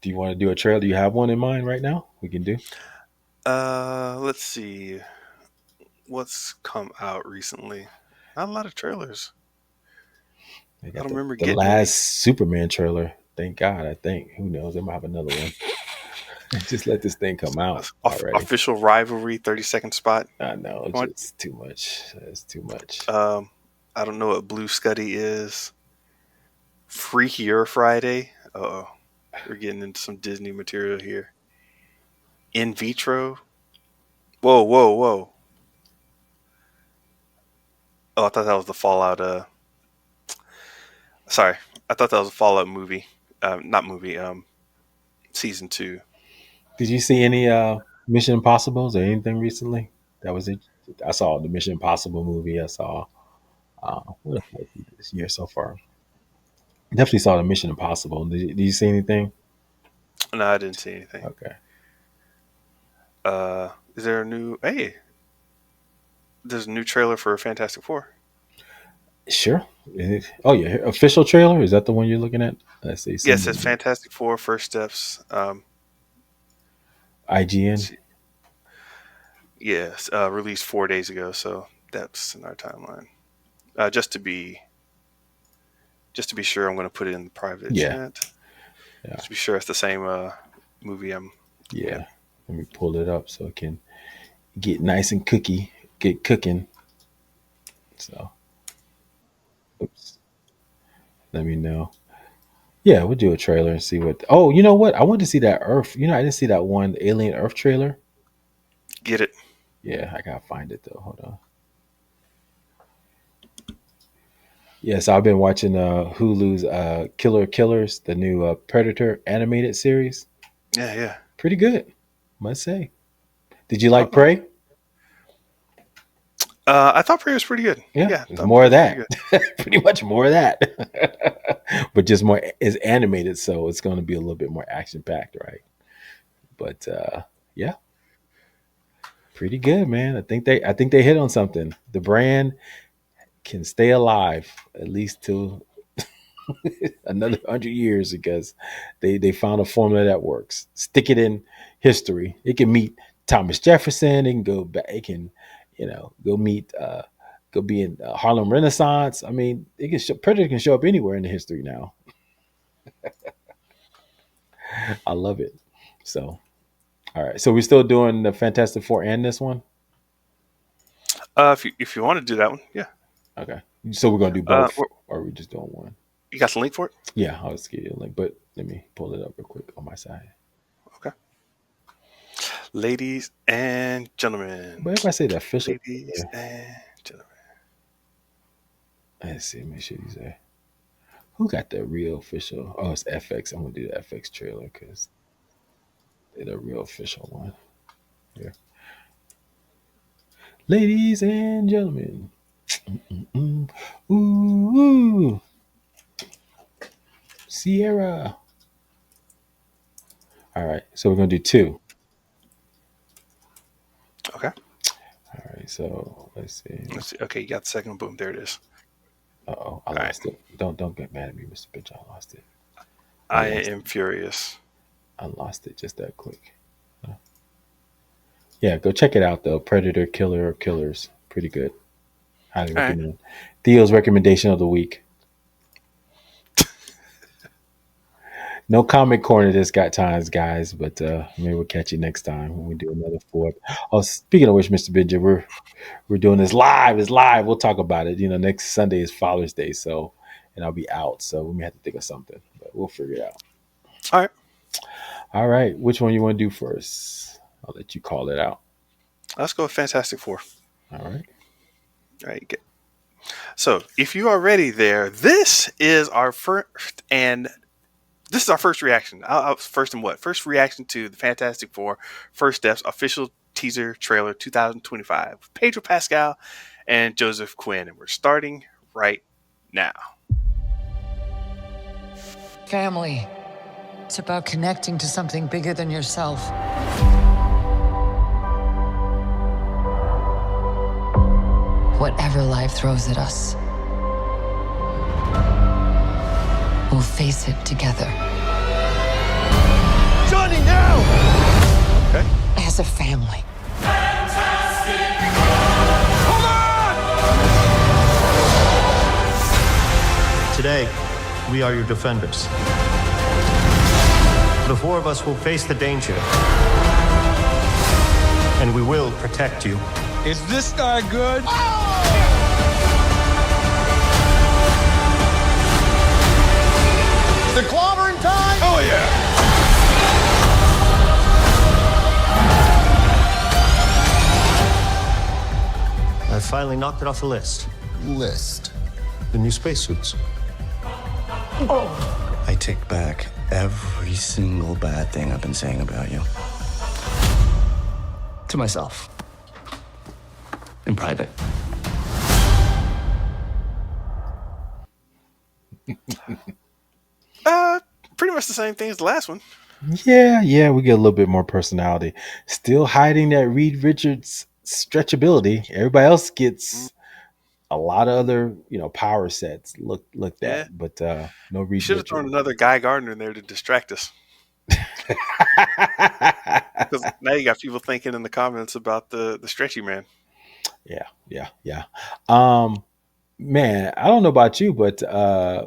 do you want to do a trailer? Do you have one in mind right now? We can do. let's see what's come out recently. Not a lot of trailers. They I got don't the remember the getting last any. Superman trailer. Thank God. I think. Who knows? They might have another one. Just let this thing come out already. Official rivalry 30-second spot. I know. It's What? just too much. It's too much. Um, I don't know what Blue Scuddy is. Freakier Friday. Oh, we're getting into some Disney material here. In vitro. Whoa, whoa, whoa. Oh, I thought that was the Fallout. Sorry, I thought that was a Fallout movie. Not movie. Season two. Did you see any Mission Impossibles or anything recently? That was it. I saw the Mission Impossible movie. I saw what else did I see this year so far? Definitely saw the Mission Impossible. Did you see anything? No, I didn't see anything. Okay. Is there a new? Hey, there's a new trailer for Fantastic Four. Sure. Oh yeah, official trailer. Is that the one you're looking at? Let's see. Yes, Send it's me Fantastic Four First Steps. IGN. Yes, released 4 days ago, so that's in our timeline. Just to be sure, I'm going to put it in the private Yeah, chat. yeah, Just to be sure it's the same movie I'm looking at. yeah. Let me pull it up so it can get nice and get cooking. So, oops, let me know. Yeah, we'll do a trailer and see what. Oh, you know what? I want to see that Earth. I didn't see that one Alien Earth trailer. Get it? Yeah, I gotta find it though. Hold on. Yes, I've been watching Hulu's Killer Killers, the new Predator animated series. Yeah, yeah. Pretty good, must say. Did you like Uh, Prey? I thought Prey was pretty good. Yeah, Yeah, I there's thought more Prey of was pretty that. good. Pretty much more of that, but just more is animated, so it's going to be a little bit more action packed, right? But yeah, pretty good, man. I think they hit on something. The brand can stay alive at least till another 100 years because they found a formula that works. Stick it in history. It can meet Thomas Jefferson. It can go back. It can, go meet. Go be in Harlem Renaissance. I mean, Predator can show up anywhere in the history now. I love it. So, all right. So we're still doing the Fantastic Four and this one. If you want to do that one, yeah. Okay. So we're gonna do Uh, both, wh- or are we just doing one? you got the link for it? Yeah, I'll just give you a link, but let me pull it up real quick on my side. Okay. Ladies and gentlemen. But if I say the official, Ladies yeah, and gentlemen. let's see. Make sure these are. Who got the real official? Oh, it's FX. I'm gonna do the FX trailer because they're the real official one. Here, ladies and gentlemen. Mm, ooh, Sierra. All right, so we're gonna do two. Okay. All right, so let's see. Let's see. Okay, you got the second one. Boom. There it is. Oh, I All right. lost it. Don't get mad at me, Mr. Bitch. I lost it. I I lost am it. furious. I lost it just that quick. Yeah, go check it out though. Predator, Killer, or Killers. Pretty good. Highly All right. recommend. Theo's recommendation of the week. No comic corner this got times, guys, but maybe we'll catch you next time when we do another fourth. Oh, speaking of which, Mr. Benja, we're doing this live. It's live. We'll talk about it. Next Sunday is Father's Day, so and I'll be out, so we may have to think of something, but we'll figure it out. All right. All right, which one you want to do first? I'll let you call it out. Let's go with Fantastic Four. All right. All right. So, if you are ready there, this is our first reaction. First and what? First reaction to the Fantastic Four First Steps official teaser trailer 2025 with Pedro Pascal and Joseph Quinn. And we're starting right now. Family. It's about connecting to something bigger than yourself. Whatever life throws at us, we'll face it together. Johnny, now! Okay. As a family. Today, we are your defenders. The four of us will face the danger, and we will protect you. Is this guy good? The clobbering time? Oh, yeah. I finally knocked it off the list. List. The new spacesuits. I take back every single bad thing I've been saying about you. To myself. In private. Pretty much the same thing as the last one. Yeah, we get a little bit more personality. Still hiding that Reed Richards stretchability. Everybody else gets a lot of other, power sets looked Yeah. at, but no You Reed should have thrown Richards. another Guy Gardner in there to distract us. Because now you got people thinking in the comments about the stretchy man. Yeah. Man, I don't know about you, but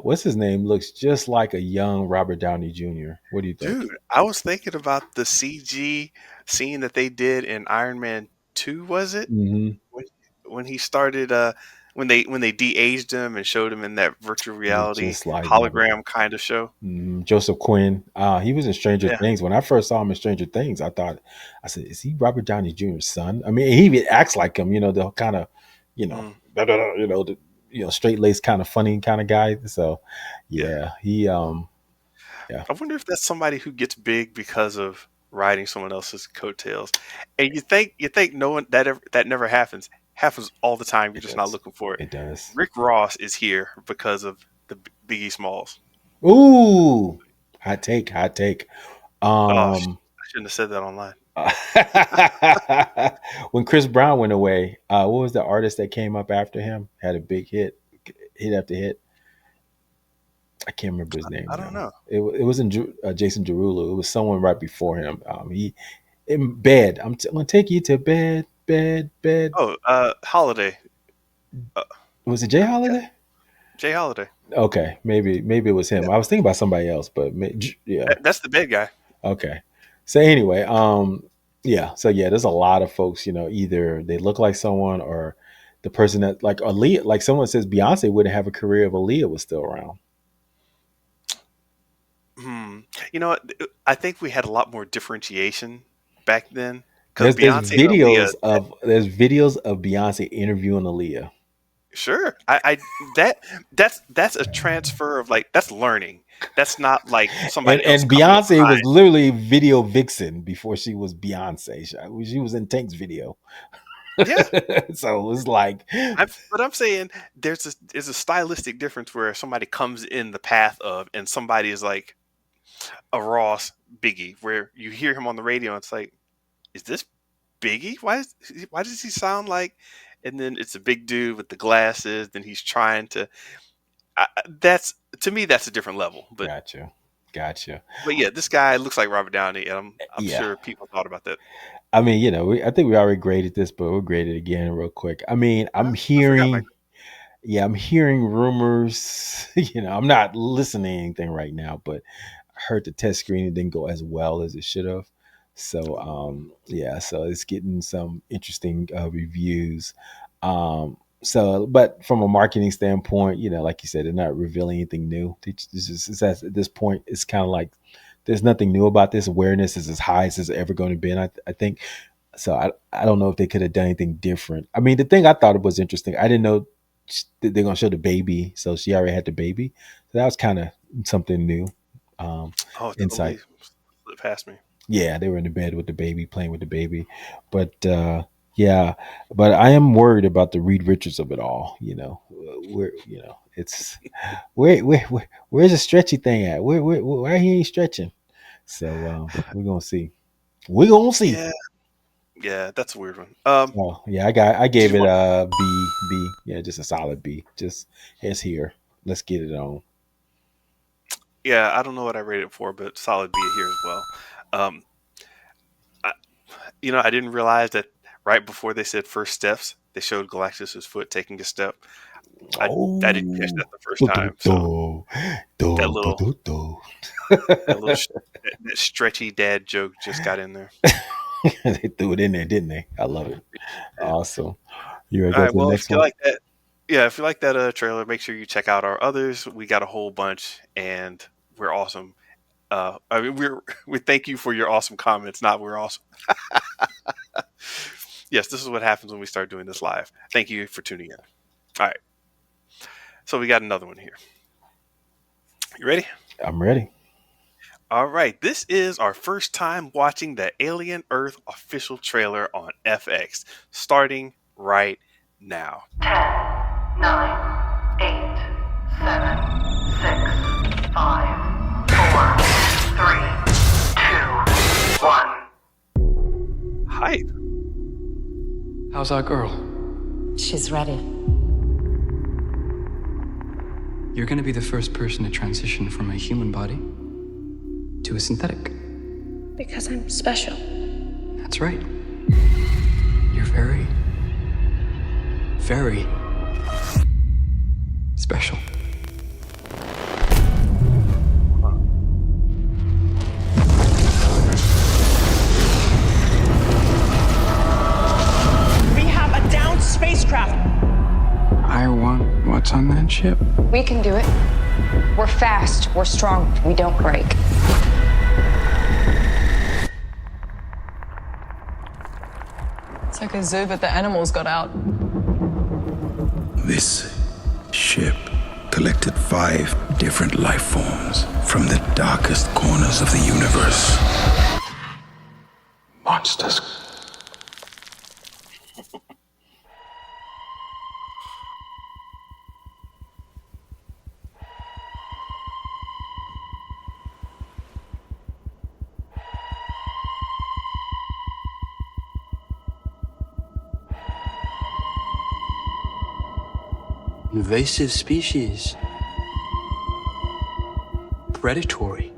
what's his name looks just like a young Robert Downey Jr. What do you think? Dude, I was thinking about the CG scene that they did in Iron Man 2, was it? Hmm. When, when he started when they de-aged him and showed him in that virtual reality Just like hologram kind of show. Joseph Quinn. He was in Stranger Yeah. Things. When I first saw him in Stranger Things, I said, is he Robert Downey Jr.'s son? I mean, he even acts like him, the kind of, Mm. straight laced kind of funny kind of guy. So yeah, he yeah. I wonder if that's somebody who gets big because of riding someone else's coattails. And you think no one that never happens. Happens all the time. You're It just not does. looking for it. It does. Rick Ross is here because of the Biggie Smalls. Ooh, hot take. I Um, shouldn't have said that online. when Chris Brown went away, what was the artist that came up after him? Had a big hit after hit. I can't remember his name I don't now. know. It wasn't Jason Derulo. It was someone right before him. He in bed. I'm gonna take you to bed. Oh, Holiday. Was it Jay Yeah, Holiday? Jay Holiday. Okay, maybe it was him. Yeah, I was thinking about somebody else, but yeah. that's the bad guy. Okay. So anyway, yeah. So yeah, there's a lot of folks, either they look like someone or the person that like Aaliyah, like someone says Beyonce wouldn't have a career if Aaliyah was still around. You know what? I think we had a lot more differentiation back then because There's Beyonce and Aaliyah. videos of Beyonce interviewing Aaliyah. Sure, that's a transfer of like that's learning. That's not like somebody else And coming up Beyonce was behind. literally video vixen before she was Beyonce. She was in Tank's video. Yeah, So it was like, but I'm saying there's a stylistic difference where somebody comes in the path of and somebody is like a Ross Biggie, where you hear him on the radio and it's like, is this Biggie? Why does he sound like? And then it's a big dude with the glasses. Then he's trying to. That's to me that's a different level. But gotcha. yeah, this guy looks like Robert Downey, and I'm Yeah. sure people thought about that. I mean, I think we already graded this, but we'll grade it again real quick. I mean, I'm I forgot hearing, I'm hearing rumors. I'm not listening to anything right now, but I heard the test screening didn't go as well as it should have. So, yeah, so it's getting some interesting reviews. So, but from a marketing standpoint, like you said, they're not revealing anything new. At this point, it's kind of like there's nothing new about this. Awareness is as high as it's ever going to be. And I think so. I don't know if they could have done anything different. I mean, the thing I thought it was interesting, I didn't know that they're going to show the baby. So she already had the baby. So that was kind of something new. Insight. Slipped past me. Yeah, they were in the bed with the baby, playing with the baby. But yeah, but I am worried about the Reed Richards of it all. It's where's the stretchy thing at? Why he ain't stretching? So we're gonna see. We're gonna see. Yeah, that's a weird one. Oh yeah, I gave it a B. Yeah, just a solid B. Just it's here. Let's get it on. Yeah, I don't know what I rated it for, but solid B here as well. I didn't realize that right before they said first steps, they showed Galactus's foot taking a step. I didn't catch that the first time. So that stretchy dad joke just got in there. They threw it in there, didn't they? I love it. Awesome. You ready to go to the Well, next if you one? like that, yeah, if you like that trailer, make sure you check out our others. We got a whole bunch, and we're awesome. I mean, we thank you for your awesome comments. Not we're awesome. Yes, this is what happens when we start doing this live. Thank you for tuning in. All right, so we got another one here. You ready? I'm ready. All right, this is our first time watching the Alien Earth official trailer on FX, starting right now. 10, 9, 8, 7, 6, 5, 4, 3, 2, 1. Hype. How's our girl? She's ready. You're gonna be the first person to transition from a human body to a synthetic. Because I'm special. That's right. You're very, very special. We have a downed spacecraft. I I want what's on that ship. We can do it. We're fast, we're strong, we don't break. It's like a zoo, but the animals got out. This ship collected 5 different life forms from the darkest corners of the universe. Monsters. Invasive species. Predatory.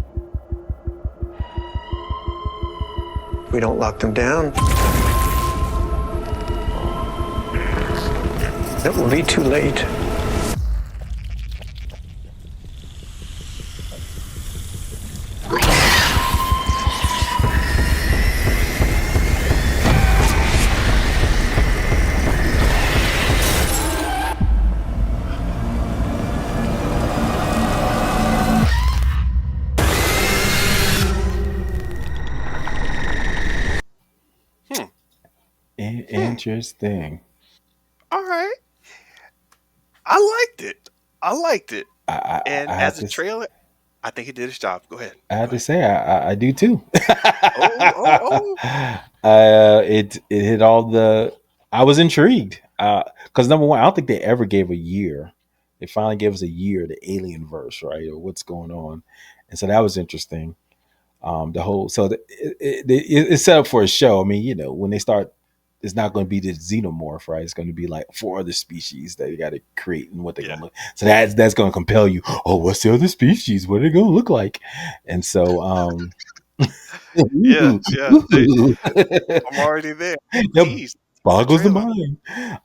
We don't lock them down. It will be too late. Interesting. All right. I liked it. And I as a trailer, I think it did its job. Go ahead. I have to say, I do too. Oh. It hit all the. I was intrigued because number one, I don't think they ever gave a year. They finally gave us a year, the Alien verse, right, or what's going on, and so that was interesting. The whole it's set up for a show. I mean, when they start, it's not going to be the xenomorph, right? It's going to be like 4 other species that you got to create and what they're going to look. So that's going to compel you. Oh, what's the other species? What are they going to look like? And so, yeah. I'm already there. Yep, boggles the mind.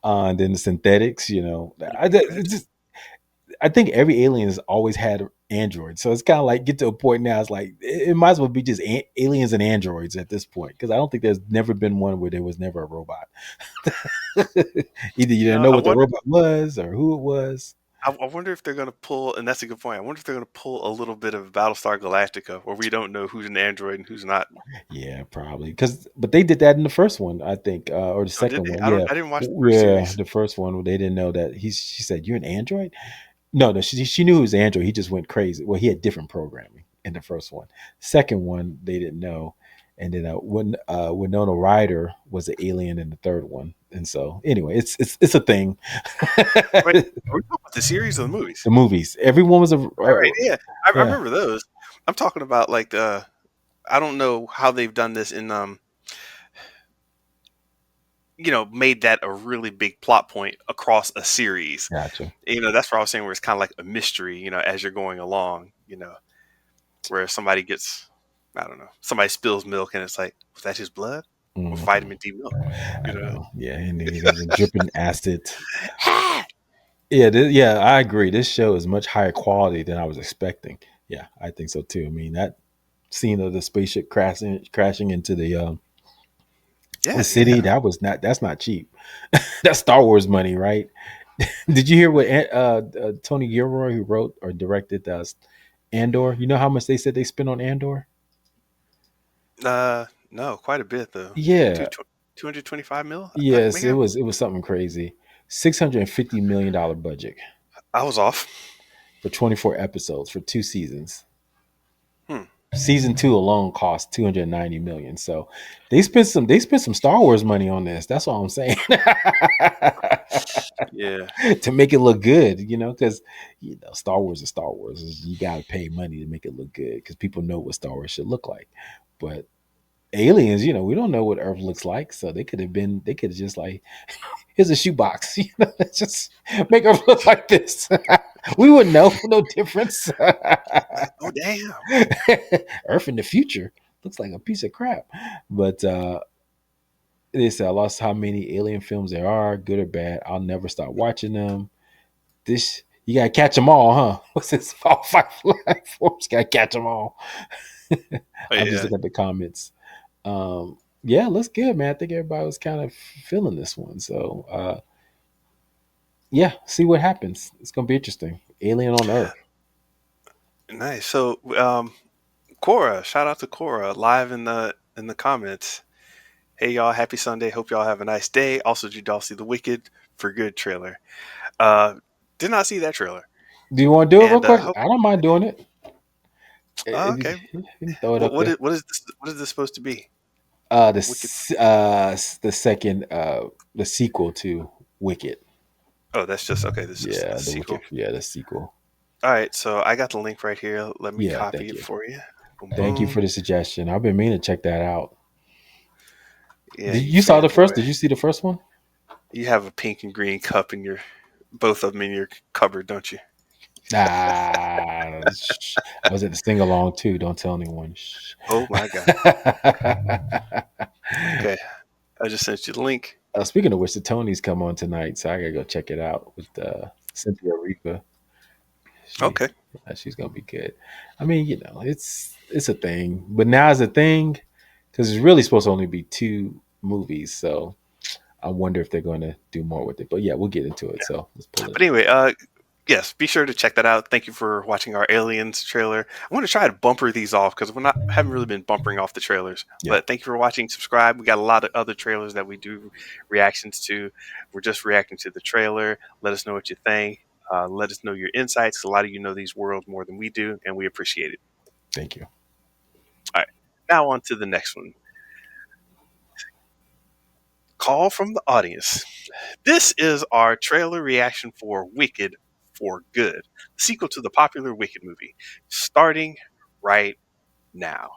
And then the synthetics, I think every alien has always had androids, so it's kind of like get to a point now. It's like it might as well be just aliens and androids at this point, because I don't think there's never been one where there was never a robot. Either you didn't know what the robot was or who it was. I wonder if they're going to pull, and that's a good point. I wonder if they're going to pull a little bit of Battlestar Galactica, where we don't know who's an android and who's not. Yeah, probably but they did that in the first one, I think, or the second one. I didn't watch the first series. The first one they didn't know that she said, "You're an android." No, she knew he was Android. He just went crazy. Well, he had different programming in the first one. Second one, they didn't know. And then when Winona Ryder was an alien in the third one. And so anyway, it's a thing. Wait, are we talking about the series or the movies? The movies. Everyone was right. Yeah, I remember those. I'm talking about like I don't know how they've done this in made that a really big plot point across a series. Gotcha. That's what I was saying, where it's kind of like a mystery, as you're going along, where somebody gets, I don't know, somebody spills milk and it's like, was that his blood? Or vitamin D milk? Yeah, and he has a dripping acid. Yeah, I agree. This show is much higher quality than I was expecting. Yeah, I think so too. I mean, that scene of the spaceship crashing into the city, that's not cheap. That's Star Wars money, right? Did you hear what Tony Gilroy, who wrote or directed Andor? You know how much they said they spent on Andor? No, quite a bit though. Yeah, 225 mil. Yes, it was something crazy. $650 million budget. I was off. For 24 episodes for 2 seasons. Season 2 alone cost $290 million. So they spent some Star Wars money on this. That's all I'm saying. Yeah. To make it look good, because Star Wars is Star Wars. You got to pay money to make it look good because people know what Star Wars should look like. But aliens, we don't know what Earth looks like, so they could have just like, here's a shoebox, just make Earth look like this. We wouldn't know, no difference. Oh damn! Earth in the future looks like a piece of crap. But they said I lost how many alien films there are, good or bad. I'll never stop watching them. This you gotta catch them all, huh? What's this? All 5 platforms, gotta catch them all. I'm just looking at the comments. Yeah, looks good, man. I think everybody was kind of feeling this one. So yeah, see what happens. It's gonna be interesting. Alien on Earth. Nice. So, Cora, shout out to Cora live in the comments. Hey y'all, happy Sunday. Hope y'all have a nice day. Also, did y'all see the Wicked for Good trailer? Uh, did not see that trailer. Do you want to do it real And quick? hope, I don't mind doing it. okay. You can throw it What up what there. is what is this, what is this supposed to be? Wicked. The second the sequel to Wicked. Oh, that's just okay. This is just Yeah, the the sequel. Wicked. Yeah, the sequel. All right, so I got the link right here. Let me Yeah, copy thank it you. for you. Boom, Thank you boom. for the suggestion. I've been meaning to check that out. Yeah, Did you you saw the first? fanboy. Did you see the first one? You have a pink and green cup in both of them in your cupboard, don't you? Shh. I was at the sing along too. Don't tell anyone. Shh. Oh my god. Okay, I just sent you the link. Speaking of which, the Tonys come on tonight, so I gotta go check it out with Cynthia Erivo. Okay. She's gonna be good. I mean, it's a thing, but now it's a thing because it's really supposed to only be 2 movies. So I wonder if they're going to do more with it. But yeah, we'll get into it. So let's pull But it. anyway, yes, be sure to check that out. Thank you for watching our Aliens trailer. I want to try to bumper these off because haven't really been bumpering off the trailers. Yeah. But thank you for watching. Subscribe. We got a lot of other trailers that we do reactions to. We're just reacting to the trailer. Let us know what you think. Let us know your insights. A lot of you know these worlds more than we do, and we appreciate it. Thank you. All right, now on to the next one. Call from the audience. This is our trailer reaction for Wicked for Good, the sequel to the popular Wicked movie, starting right now.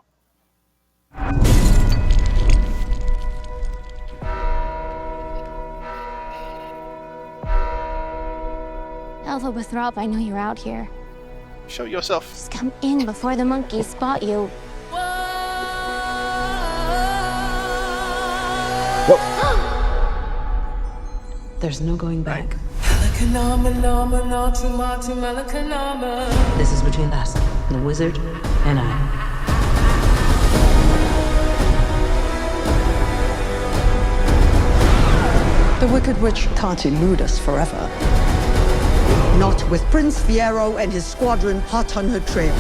Alpha Withrop, I know you're out here. Show yourself. Just come in before the monkeys spot you. There's no going back. This is between us, the wizard, and I. The Wicked Witch can't elude us forever. Not with Prince Fiero and his squadron hot on her trail.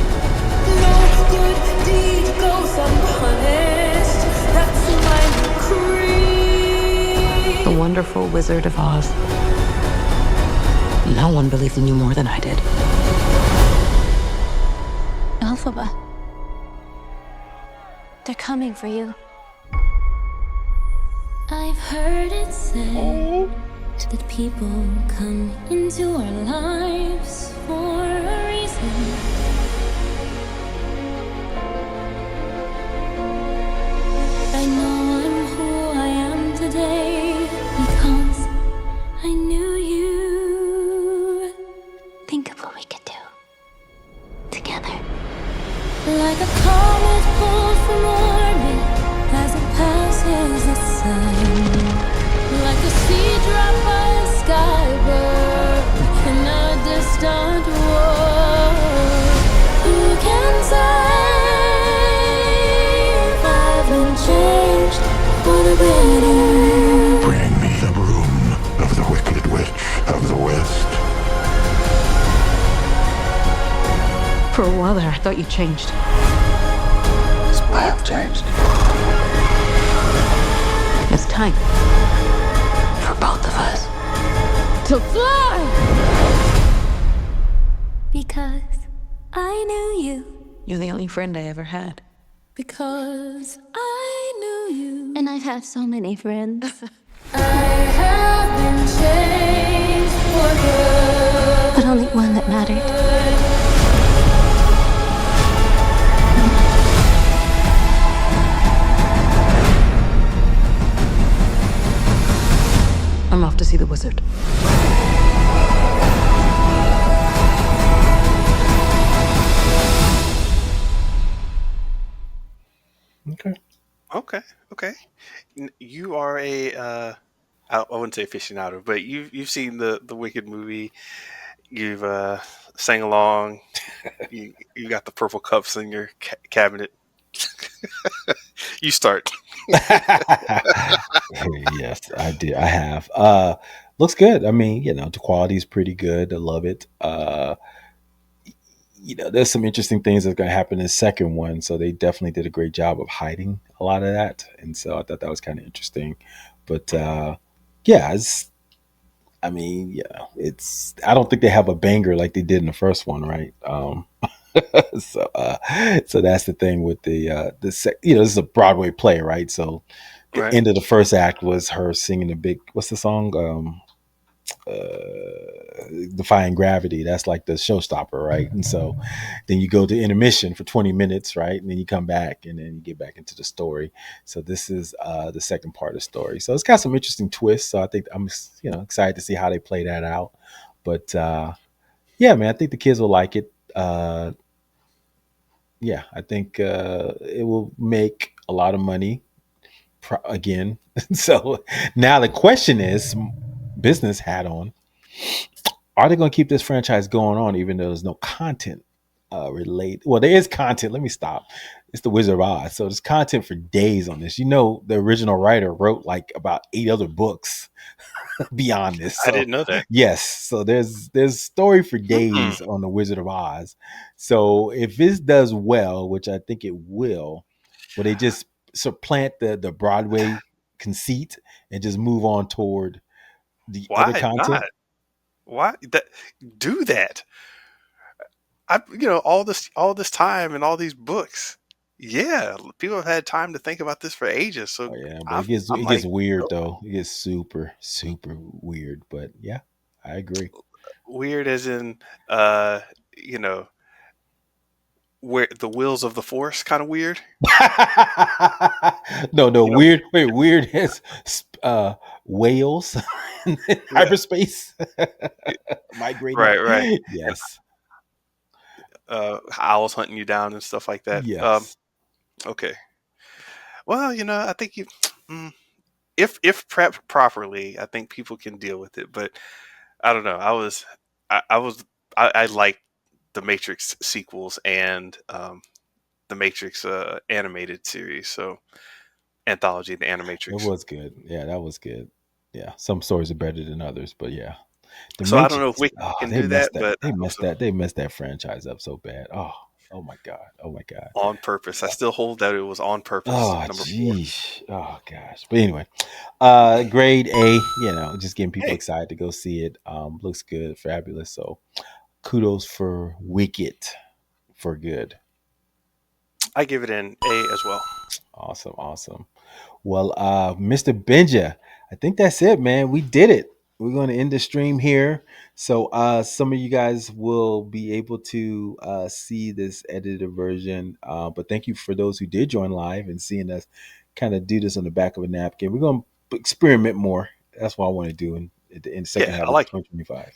No good deed goes unpunished. That's my creed. The wonderful Wizard of Oz. No one believed in you more than I did. Alphaba. They're coming for you. I've heard it said that people come into our lives for a reason. I know I'm who I am today because I knew you. Think of what we could do together. Like a comet pulled from orbit as it passes the sun. Like a seed dropped by a skybird in a distant world. Who can say if I've been changed for the better? Bring me the broom of the Wicked Witch of the West. For a while there, I thought you changed. I have changed. It's time. For both of us. To fly! Because I knew you. You're the only friend I ever had. Because I knew you. And I've had so many friends. I have been changed for good. But only one that mattered. I'm off to see the wizard. Okay. You are I wouldn't say aficionado, but you've seen the Wicked movie. You've sang along. you got the purple cups in your cabinet. You start. Yes, I did. I have. looks good. I mean, the quality is pretty good. I love it. There's some interesting things that's going to happen in the second one. So they definitely did a great job of hiding a lot of that. And so I thought that was kind of interesting. But yeah, I mean, I don't think they have a banger like they did in the first one, right? So that's the thing with this is a Broadway play, right? So the Right. end of the first act was her singing the big, what's the song? Defying Gravity. That's like the showstopper, right? And so then you go to intermission for 20 minutes, right? And then you come back and then you get back into the story. So this is the second part of the story. So it's got some interesting twists. So I think I'm excited to see how they play that out. But yeah, man, I think the kids will like it. Yeah, I think it will make a lot of money again. So now the question is, business hat on, are they going to keep this franchise going on even though there's no content related? Well, there is content. Let me stop. It's the Wizard of Oz. So there's content for days on this. The original writer wrote like about 8 other books beyond this. I So didn't know that. yes, so there's story for Mm-mm. days on the Wizard of Oz. So if this does well, which I think it will they just supplant the Broadway conceit and just move on toward the other Why not? content? Why that do that? All this time and all these books. Yeah, people have had time to think about this for ages. So Oh yeah, but I'm it I'm gets like, weird go. though. It gets super super weird. But yeah, I agree. Weird as in, uh, you know, where the wheels of the force kind of weird. No, You know, weird. Wait, weird has whales in yeah, hyperspace migrating. right, right. And Yes, owls hunting you down and stuff like that. yes. Okay. Well, I think mm, if prepped properly, I think people can deal with it. But I don't know. I like the Matrix sequels and the Matrix animated series. So anthology, the It Animatrix. was good. Yeah, that was good. Yeah, some stories are better than others, but yeah, the So I don't know if Matrix. we Oh, can do that, but I hope so. They messed that franchise up so bad. Oh my god. Oh my god. On purpose. I still hold that it was on purpose. Oh Number four. geez. Oh gosh. But anyway, grade A. Just getting people Hey, excited to go see it. Looks good, fabulous. So kudos for Wicked for good. I give it an A as well. Awesome, awesome. Well, Mr. Benja, I think that's it, man. We did it. We're going to end the stream here. So some of you guys will be able to see this edited version. But thank you for those who did join live and seeing us kind of do this on the back of a napkin. We're going to experiment more. That's what I want to do in the second Yeah, half I of like 2025.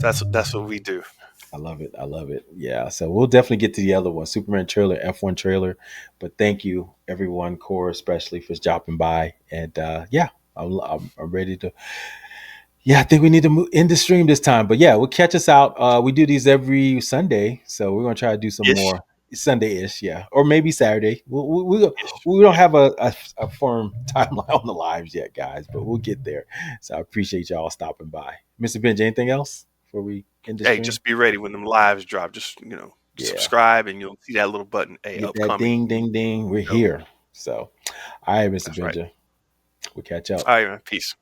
that's what we do. I love it. I love it. Yeah. So we'll definitely get to the other one, Superman trailer, F1 trailer. But thank you, everyone, Core especially, for dropping by. And yeah, I'm ready to. Yeah, I think we need to end the stream this time. But yeah, we'll catch us out. We do these every Sunday, so we're gonna try to do some Ish. more Sunday-ish, yeah, or maybe Saturday. Ish. We don't Yeah. have a firm timeline on the lives yet, guys, but we'll get there. So I appreciate y'all stopping by, Mr. Benj. Anything else before we end the Hey, stream? just be ready when them lives drop. Just Yeah. subscribe and you'll see that little button. Hey, Get that upcoming. ding, ding, ding. We're Yep, here. So, all right, Mr. that's right. Benja. We'll catch up. All right, man. Peace.